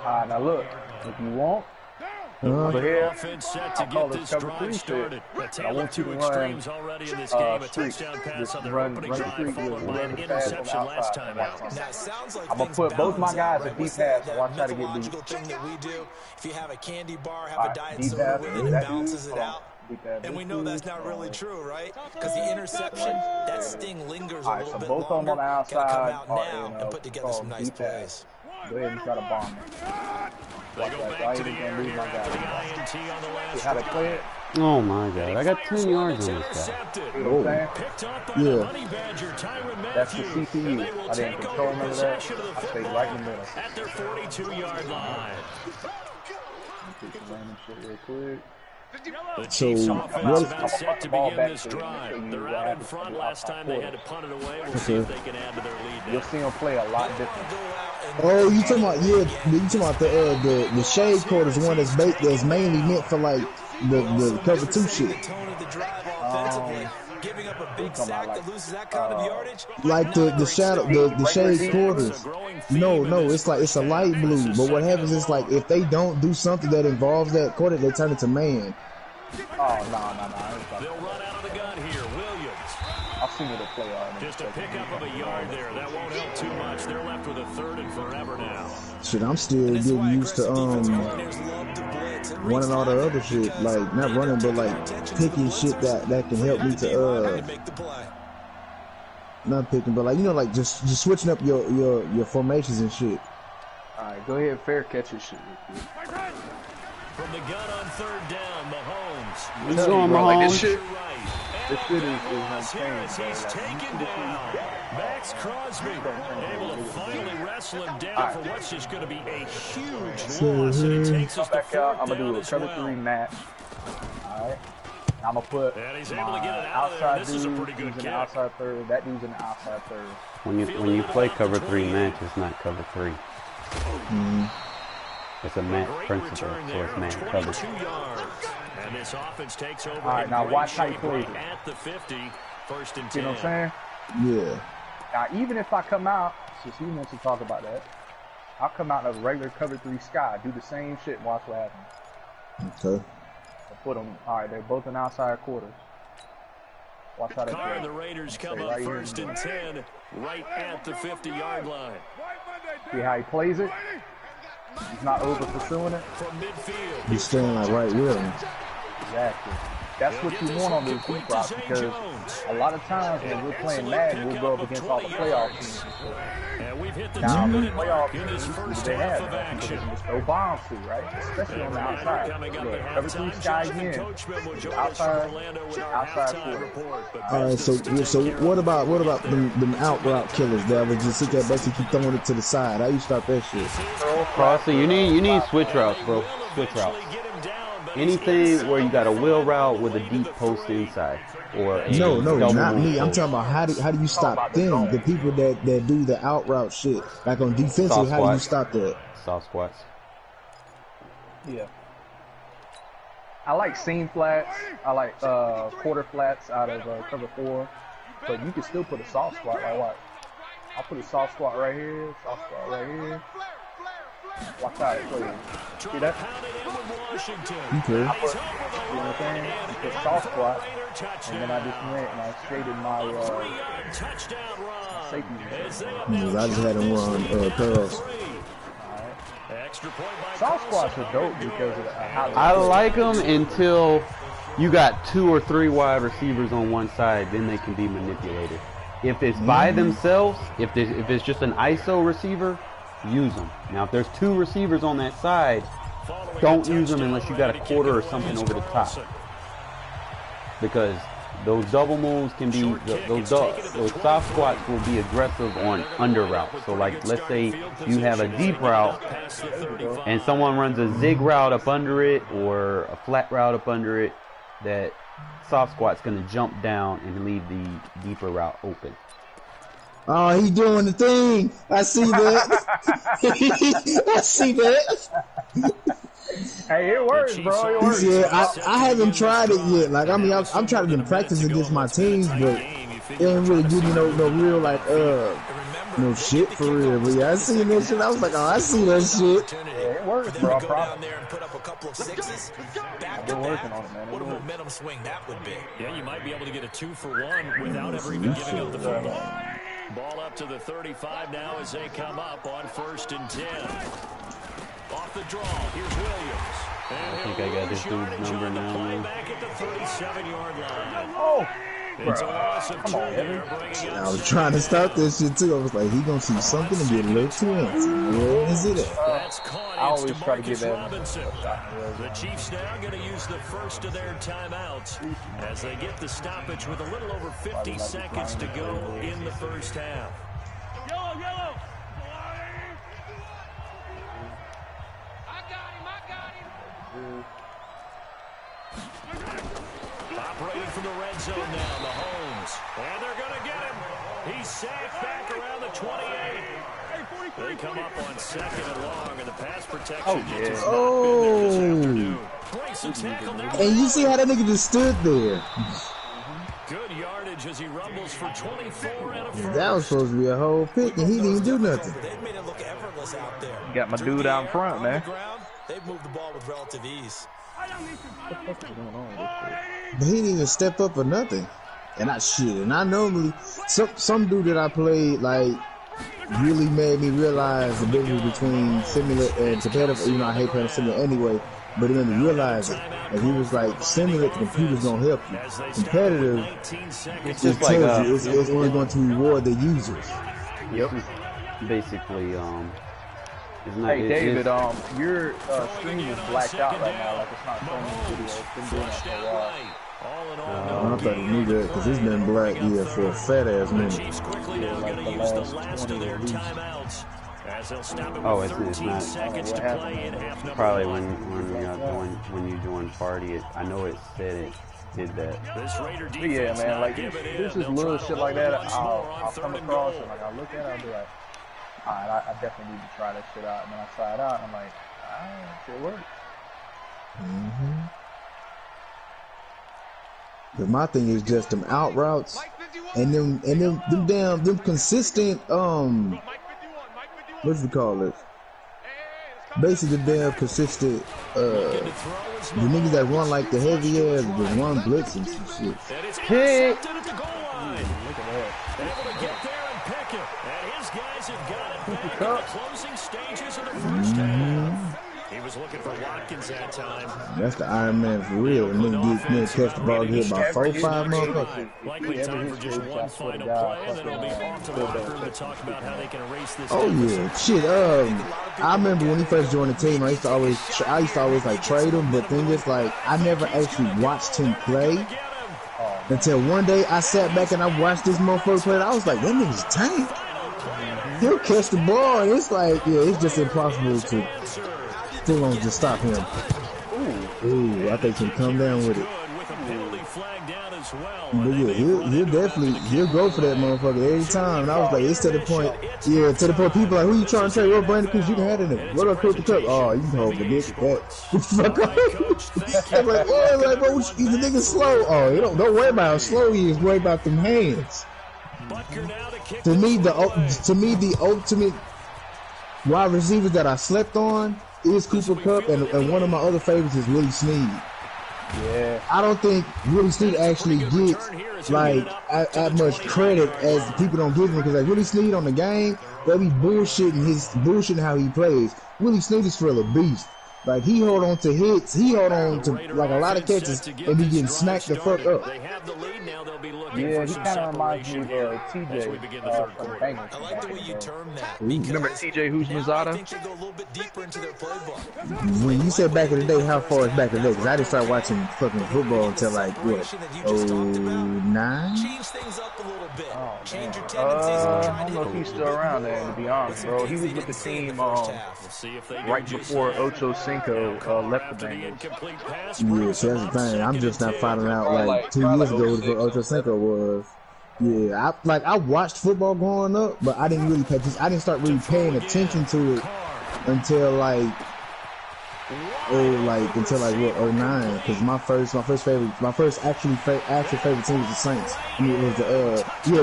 F: Alright, now look, if you want, over here, I call this cover 3 shit. I want you to run streaks. Just run the streak with whatever pass on the outside. I'm going to put both my guys at deep pass and watch how to get beat.
D: If you have a candy bar, have a diet soda with it, it balances it out. And we know that's not really true, right? Because the interception, that sting lingers a little bit longer.
F: So both on the outside
D: come out now and put together some nice plays.
F: Go ahead and try to bomb it.
B: They go back to the area after the INT on the last.
F: See how they play it?
A: Oh my god, I got 10 yards on this guy.
F: Oh.
E: Yeah.
F: That's the CPU. I didn't control none of that. I stayed right in the middle.
B: At their 42-yard line.
F: Get some random shit real quick.
B: The Chiefs offense about set to begin this drive. They're out in front. Last time they had to punt it away. We'll see if they can add to their lead now.
F: You'll see them play a lot different.
E: Oh, you talking about, yeah, you talking about the shade court is one that's mainly meant for like the cover 2 shit.
D: Giving up a big sack that loses that kind of yardage.
E: Like the shade quarters. No, it's like it's a light blue. But what happens is like if they don't do something that involves that quarter, they turn it to man.
F: Oh no.
B: They'll run out of the gun here. Williams.
F: I'll see what they play on.
B: Just a pickup of a yard there. That won't help too much. They're left with a 3rd and forever now.
E: Shit, I'm still getting used to running all the other shit, like not running, but like picking shit that can help me to not picking, but like, you know, like just switching up your formations and shit.
F: All right, go ahead, fair catch your shit.
B: From the gun on 3rd down, Mahomes.
A: What's going on, Mahomes?
F: Like this shit is insane.
B: He's taken down. Max Crosby able to finally wrestle him down for what's just going to be a huge loss, and it takes us to 4th down.
F: I'm gonna do a cover 3 match. All right. I'm gonna put my outside dude in the outside 3rd. That dude's in the outside 3rd.
A: When you play cover 3 match, it's not cover 3. It's a match principle, so it's match cover.
B: And this offense takes over.
F: All right, now watch how he plays it.
B: At the 50, 1st and 10.
F: You know what I'm saying?
E: Yeah.
F: Now, even if I come out, since he wants to talk about that, I'll come out in a regular cover 3 sky, do the same shit, and watch what happens.
E: Okay.
F: I'll put them. All right, they're both in outside quarters. Watch how they play.
B: The Raiders come up 1st and 10, right at the 50-yard line.
F: See how he plays it? He's not over pursuing it.
B: From midfield.
E: He's staying like right with him.
F: Exactly. that's what you want on those deep routes, because a lot of times when we're playing Madden, we'll go up against all the playoff teams. Now, the playoff teams, they have no bombs to, right? Especially on the outside. Look, cover 3 sky again, outside quarter.
E: All right, so what about them out route killers that would just sit there basically keep throwing it to the side? How you stop that shit?
A: Crossing, you need switch routes, bro. Switch routes. Anything where you got a wheel route with a deep post inside, or a
E: no, not me.
A: Post.
E: I'm talking about how do you stop them? The people that do the out route shit, like on defensive. How do you stop that?
A: Soft squats.
F: Yeah. I like seam flats. I like quarter flats out of cover 4, but you can still put a soft squat. Like what? I'll put a soft squat right here. Soft squat right here. Watch out, please. See that?
E: Okay.
F: You know what I'm saying? You put soft squat, and then I just went and I shaded my safety.
E: I just had him run curls.
F: Soft squats are dope because of how
A: I like them until you got 2 or 3 wide receivers on one side, then they can be manipulated. If it's by themselves, if it's just an ISO receiver, use them. Now, if there's 2 receivers on that side, don't use them unless you got a quarter or something over the top. Because those double moves can be, those soft squats will be aggressive on under routes. So, like, let's say you have a deep route and someone runs a zig route up under it or a flat route up under it, that soft squat's going to jump down and leave the deeper route open.
E: Oh, he doing the thing. I see that. I see that.
F: Hey, it works, bro. It works.
E: Yeah, I haven't tried it yet. Like, I mean, I'm trying to practice against my teams, but it ain't really give me no real, like, no shit for real. But yeah, I seen that shit. I was like, oh, I see that shit.
F: Yeah, it works, bro.
D: Go down there and put up a couple of sixes. Back to back. What a momentum swing that would be.
B: Yeah, you might be able to get a 2-for-1 without ever even giving up the football. Ball up to the 35 now as they come up on 1st and 10. Off the draw, here's Williams.
A: I think I got this dude's number now.
B: Back at the 37-yard line.
F: Oh,
B: it's a loss of 2 there.
E: I was trying to stop this shit too. I was like, he gonna see something and be a little too antsy. Where is it at?
B: That's caught.
F: I always try to get that.
B: Robinson. The Chiefs now going to use the first of their timeouts as they get the stoppage with a little over 50 seconds to go in the first half.
C: Yellow. I got him.
B: Operating from the red zone now, Mahomes. And they're going to get him. He's sacked back around the 28. They come up on 2nd and long, and the pass protection just
E: And you see how that nigga just stood there.
B: Good yardage as he rumbles for 24 and a first.
E: That was supposed to be a whole pick, and he didn't even do nothing.
D: They made it look effortless out there.
F: Got my dude out in front, man.
D: They've moved the ball with relative ease.
E: But he didn't even step up or nothing. And I normally some dude that I played like really made me realize the difference between similar and competitive. You know, I hate playing similar anyway, but it made me realize it. And he was like, similar to computers don't help you. Competitive,
A: it's just like
E: it's only going to reward the users.
A: Yep. Basically,
F: hey David, your screen is blacked out right now, like it's not showing the video. It's been doing that for a while.
E: I thought he knew that because it's been black here for a fat ass minute.
F: Like the last 20 of these.
A: Oh, it's not. Probably when you join party, I know it said it did that.
F: But yeah, man, like there's just little shit like that I'll come across and like I'll look at it, I'll be like, alright, I definitely need to try that shit out. And then I try it out and I'm like, alright, it works.
E: But my thing is just them out routes and them consistent what do you call it? Basically the damn consistent the niggas that run like the heavy ass just run blitz and some shit.
A: Pick.
B: Able to get there and pick it. And his guys have got it back in the closing stages of the first half. He was looking for Watkins that time.
E: That's the Iron Man for real. And then catch the ball, get about 4 or 5 motherfuckers.
B: Likely time for just one final play, and then it'll be off to the locker room to talk about how they can erase this.
E: Oh yeah, shit. I remember when he first joined the team, I used to always like trade him, but then just like I never actually watched him play until one day I sat back and I watched this motherfucker play. And I was like, that nigga's tank. He'll catch the ball, and it's like, yeah, it's just impossible to still on just stop him. Ooh, I think he'll come down with it. But yeah, he'll go for that motherfucker every time. And I was like, it's to the point people like, who you trying to trade? What Brandon Cooks you can have in it? What up, Coach the Cup? Oh, you can hold the dick with that. Fuck off. I'm like, oh, bro, the nigga slow. Oh, don't worry about how slow he is. Worry about them hands. To me, the ultimate wide receivers that I slept on is Cooper Kupp, and one of my other favorites is Willie Snead.
F: Yeah.
E: I don't think Willie Snead actually gets like as much credit as people don't give him, because like Willie Snead on the game, they be bullshitting how he plays. Willie Snead is still a beast. Like he hold on to hits, he hold on to like a lot of catches, and be getting smacked the fuck up.
F: Yeah, he kind of reminds me of TJ from the Bengals.
D: I like the way you term that.
G: Remember TJ who's Mazada?
D: I think they go a little bit deeper into their playbook.
E: When you said back in the day, how far is back in the day? Because I didn't start watching fucking football until like what, 09?
D: Change things up a little bit. Change your tendencies.
F: I don't know if he's still around there, to be honest, bro. He was with the team right before Ocho Cinco left the Bengals.
E: Yeah, so that's the thing. I'm just not finding out like 2 years ago what Ocho Cinco was. Yeah, I watched football growing up, but I didn't really I didn't start really paying attention to it until like what, 09? Because my first actual favorite team was the Saints. I mean, it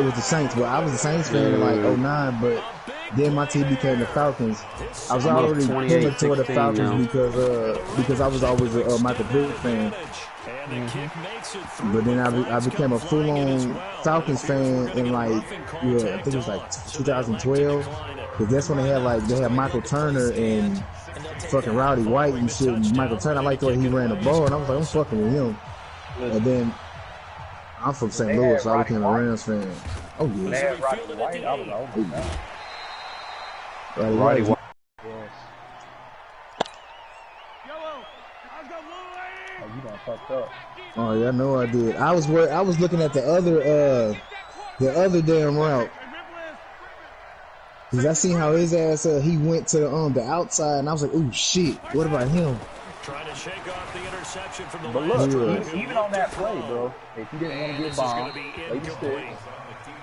E: was the Saints, but I was a Saints fan in like 09, but then my team became the Falcons. I was already pulling toward the Falcons because I was always a Michael Vick fan. But then I became a full-on Falcons fan in like, I think it was like 2012, because that's when they had Michael Turner and fucking Rowdy White and shit. And Michael Turner, I liked the way he ran the ball, and I was like, I'm fucking with him. And then I'm from St. Louis, so I became a Rams fan. Oh yeah.
F: They had Rowdy White. I was like, oh my God.
E: Rowdy White.
F: Yes. Oh, you done fucked up.
E: Oh yeah, I know I did. I was looking at the other damn route, because I seen how his ass he went to the outside, and I was like, ooh shit, what about him?
B: Trying to shake off the interception from the
F: But look, even on that play, bro, if you didn't want to get bombed, play the stick.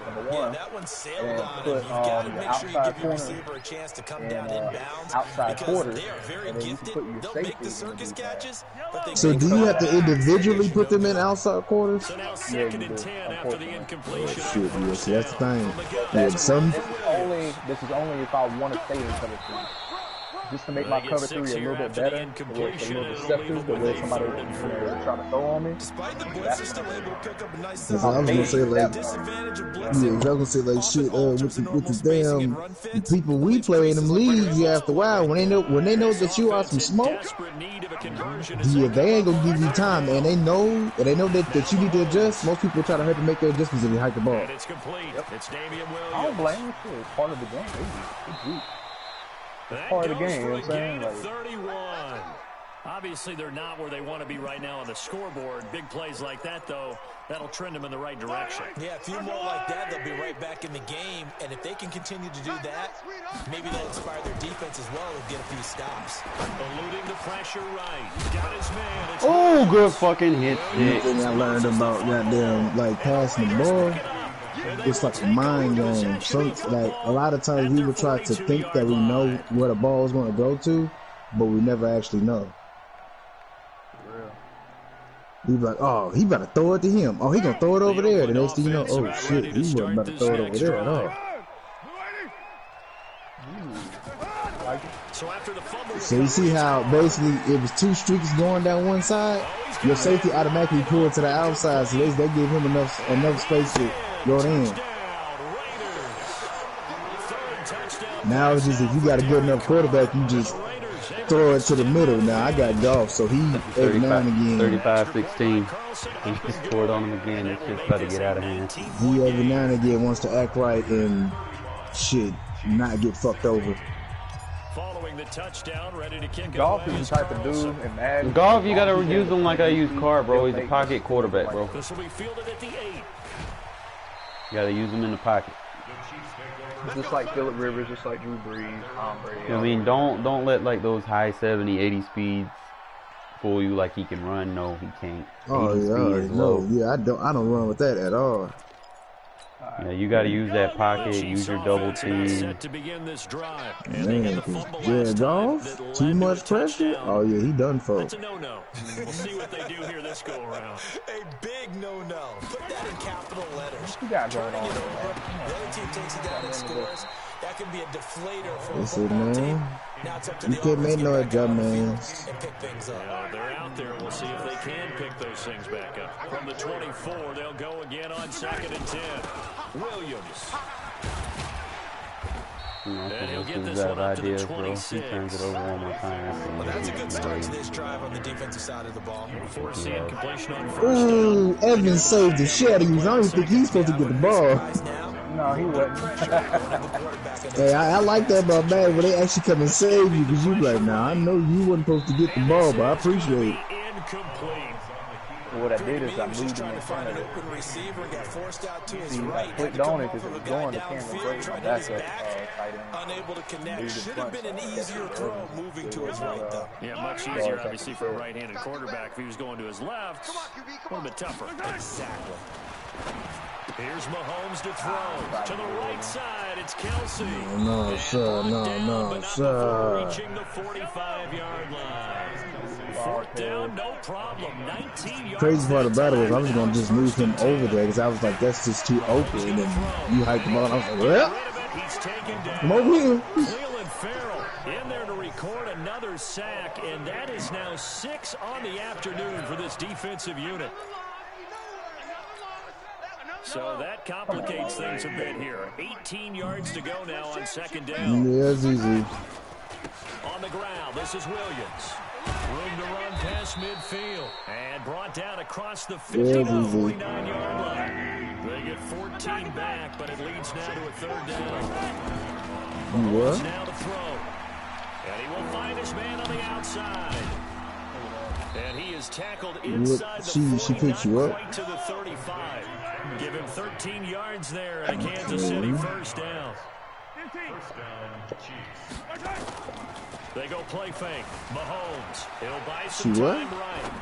F: Number one,
D: that one sailed on
F: put
D: you gotta
F: the
D: make sure you
F: outside
D: give your
F: corner
D: receiver a chance to come
F: and
D: down inbounds,
F: outside
D: because
F: quarter,
D: they are very
F: and then you
D: gifted.
F: can put your
D: They'll
F: safety
D: make the circus
F: in the
D: catches, but they
E: So
D: make
E: do you have to
D: them
E: individually put them in outside quarters?
B: So now
F: Yeah,
B: second
F: you
B: and
F: do,
B: 10 after the incompletion.
E: Shit, yeah, see, that's the thing. Yeah, some
F: This is only if I want to stay in cover 3. Just to make my cover 3 a little bit better, where it's a little deceptive, the way somebody trying to throw on me.
D: Despite the blitz, they're still able to pick up a nice
E: I was gonna say like,
D: disadvantage of
E: I
D: blitzing.
E: was gonna say like shit. With the damn people we play in them leagues, yeah, after a while, when they know that you are some smoke, yeah, they ain't gonna give you time, and they know that you need to adjust. Most people try to hurt to make their adjustments and they hike the ball.
B: And it's complete. It's Damian Williams.
F: I don't blame you. It's part of the game. It's part of the game, you know what I'm saying? Like,
B: 31. Obviously, they're not where they want to be right now on the scoreboard. Big plays like that, though, that'll trend them in the right direction.
D: Yeah, a few more like that, they'll be right back in the game. And if they can continue to do that, maybe they'll inspire their defense as well and get a few stops.
B: Eluding the pressure right. Got his man. It's
A: Oh, good fucking hit.
E: One thing I learned about goddamn like passing the ball, it's like a mind game. So like a lot of times we will try to think that we know where the ball is going to go to, but we never actually know. We be like, oh, he about to throw it to him. Oh, he gonna throw it over there. The next thing you know, oh shit, he wasn't about to throw it over there at all. So you see how basically it was two streaks going down one side. Your safety automatically pulled to the outside, so they give him enough space to go in. Now it's just if you got a good enough quarterback, you just throw it to the middle. Now I got golf, so he 89 again.
A: 35-16. He just scored on him again. It's just about to get out of hand.
E: He every now and again wants to act right and shit, not get fucked over.
B: Following the touchdown, ready to kick
F: Golf is the type of dude in Madden.
A: Golf, you gotta use him like I use Carr, bro. He's a pocket quarterback, bro.
B: This will be fielded at the 8.
A: You gotta use him in the pocket.
F: Just like Phillip Rivers, just like Drew Brees, Tom Brady.
A: I mean, don't let like those high 70, 80 speeds fool you like he can run. No, he can't.
E: Oh yeah, no, yeah, I don't run with that at all.
A: Yeah, you got to use that pocket, use your double team.
E: Man, yeah, golf, too much pressure. Oh yeah, he done for.
B: That's a no-no. We'll see what they do here this go around.
D: A big no-no. Put that in capital letters.
F: You got going on,
D: the other team takes it down and scores. That can be a deflator for a
E: Listen,
D: football team.
E: man,
D: Now it's up to
E: you
D: the
E: can't make no
D: adjustments
E: adjustments.
D: and pick things up.
B: They're out there. We'll see if they can pick those things back up. From the 24, they'll go again on 2nd and 10. Williams.
A: And he'll get this one up to the 26. He turns it over one more time.
D: Well, that's a good start to this drive on the defensive side of the ball.
B: Forcing completion on first
E: Ooh,
B: down.
E: Evans saved the Shadows. I don't think he's supposed to get the ball.
F: No, he wasn't.
E: Hey, I like that about Madden when they actually come and save you because you like, nah, I know you wasn't supposed to get the ball, but I appreciate it.
B: Incomplete.
F: What I did is I moved him in front of it. See, I clicked on it because it was going to Cameron Brate. That's a tight end.
D: Unable to connect. Should have been an easier throw moving to his right, though.
B: Yeah, much easier, obviously, for a right-handed quarterback. If he was going to his left, a little bit tougher.
D: Exactly.
B: Here's Mahomes to throw. To the right side, it's Kelsey.
E: No, sir, no, sir.
B: Reaching the 45-yard line. 4th down, no problem. 19 yards.
E: Crazy part about it was I was going to just move him over there because I was like, that's just too open. And then you hyped the ball, and I was like, well,
B: He's taken down.
E: come over here.
B: Cleveland Farrell in there to record another sack, and that is now 6 on the afternoon for this defensive unit. So that complicates things a bit here. 18 yards to go now on 2nd down.
E: Yeah, it's easy.
B: On the ground, this is Williams. Room to run past midfield. And brought down across the 49-yard line. They get 14 back, but it leads now to a 3rd down.
E: What?
B: Now to throw. And he will find his man on the outside. And he is tackled inside the 40,
E: she picked you up.
B: right to the 35. Give him 13 yards there and a Kansas City 1st down. They go play fake. Mahomes. He'll buy some time right.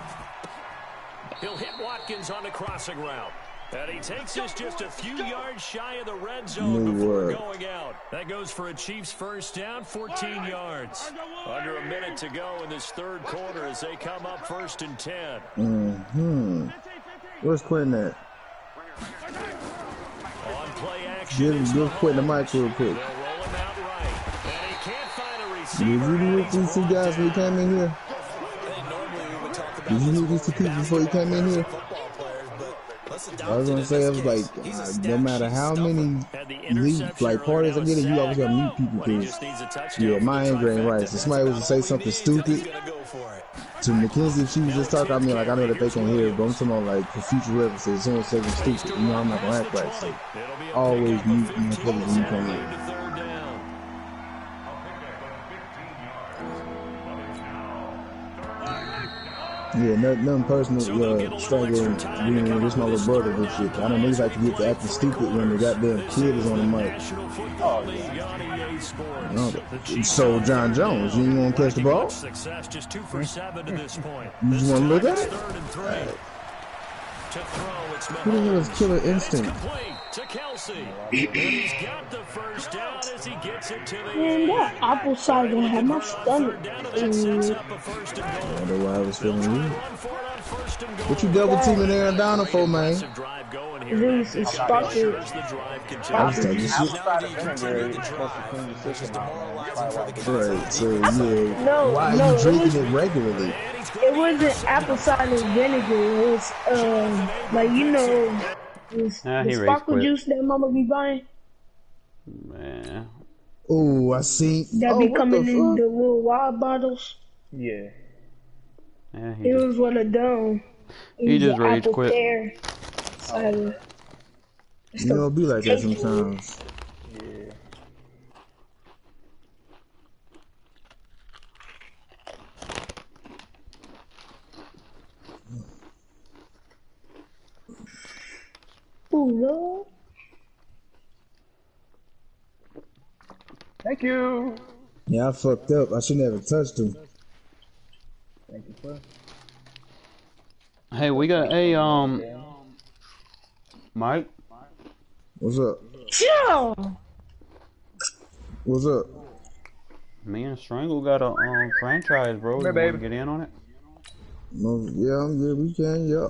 B: He'll hit Watkins on the crossing route. And he takes us just a few yards shy of the red zone before going out. That goes for a Chiefs 1st down, 14 yards. Under a minute to go in this 3rd quarter as they come up 1st and 10.
E: Where's Quinn at?
B: On play action.
E: Give Quinn the mic real quick.
B: They'll roll him out right. And he can't find a
E: Did you meet these two guys when you came in here? Did you meet these two people before you came in here? I was gonna say, I was like, no matter how many parties I get in, you always gotta mute people because, yeah, my anger ain't right. So somebody was to say something stupid to Mackenzie, if she was just talking, I mean, like, I know that they can hear it, but I'm talking about, like, for future references, someone say something stupid, you know, I'm not gonna act right. So always mute my brothers when you come in. Yeah, nothing personal, struggling, being this my little brother and shit. I know niggas like to get to acting stupid when the goddamn kid is on the mic. So, John Jones, you want to catch the ball? You just want to look at it? Who the hell is Killer Instinct?
H: Man, that apple cider had my stomach.
E: I wonder why I was feeling weird. What you double teaming Aaron Donald for, man?
H: This is sparkling.
E: Right, so yeah. Why are you drinking it regularly?
H: It wasn't apple cider vinegar. It was like, you know, the sparkle juice that mama be buying.
A: Man,
E: Oh, I see.
H: That
E: Oh,
H: be
E: what the
H: coming in
E: fuck?
H: the little wild bottles.
F: Yeah.
A: Yeah,
H: It was one of them. It
A: he
H: was
A: just
H: an
A: rage
H: apple
A: quit.
H: pear
F: Oh,
H: cider. It's
E: You know,
H: the
E: it be like that
H: taste good.
E: sometimes.
F: yeah.
H: Ooh, Lord.
F: Thank you.
E: Yeah, I fucked up. I shouldn't have touched him.
F: Thank you, sir.
A: Hey, we got Mike.
E: What's up?
H: Yeah.
E: What's up?
A: Me and Strangle got a franchise, bro.
F: Come here,
A: You want to
F: baby.
A: get in on it?
E: No, yeah, I'm good. We can, yeah.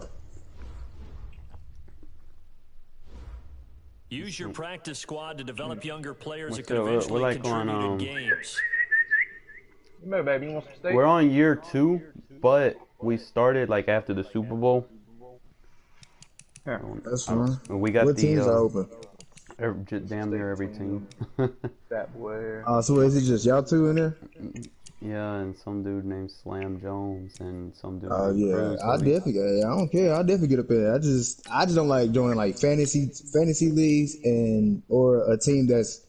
B: Use your practice squad to develop younger players that
A: What's
B: could
A: up?
B: eventually
A: We're like
B: contribute
A: on,
B: in games.
F: Come here, baby. You want some steak?
A: We're on year 2, but we started like after the Super Bowl.
F: Yeah.
E: That's fine.
A: We got
E: What teams are open?
A: damn near every team.
F: That boy.
E: So is it just y'all two in there?
A: Yeah, and some dude named Slam Jones and some dude
E: Oh
A: named
E: yeah,
A: Cruz.
E: I definitely. I don't care. I definitely get up there. I just don't like joining like fantasy leagues and or a team that's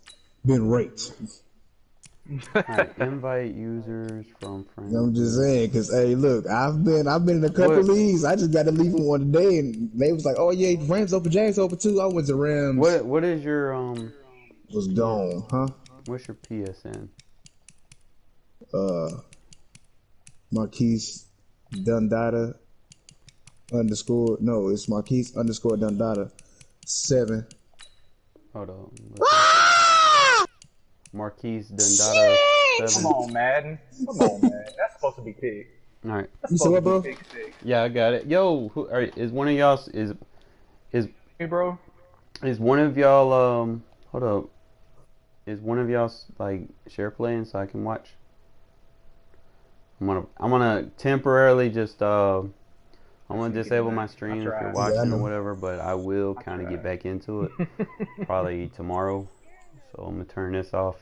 E: been raped.
A: Alright, invite users from friends.
E: I'm just saying, cause hey, look, I've been in a couple leagues. I just got to leave them one today, and they was like, "Oh yeah, Rams open, Jags open too." I went to Rams.
A: What is your
E: Was gone, huh?
A: What's your PSN?
E: Marquise Dundada _ no, it's Marquise _ Dundada 7.
A: Hold on. Marquise Dundada 7.
F: Come on, Madden. Come on, man. That's supposed to be pig.
A: All right.
E: You said what, bro?
A: Yeah, I got it. Yo, is one of y'all
F: Hey, bro.
A: is one of y'all hold up? Is one of y'all like share playing so I can watch? I'm gonna temporarily just I'm gonna disable my stream if you're watching or whatever, but I will kind of get back into it probably tomorrow. So I'm gonna turn this off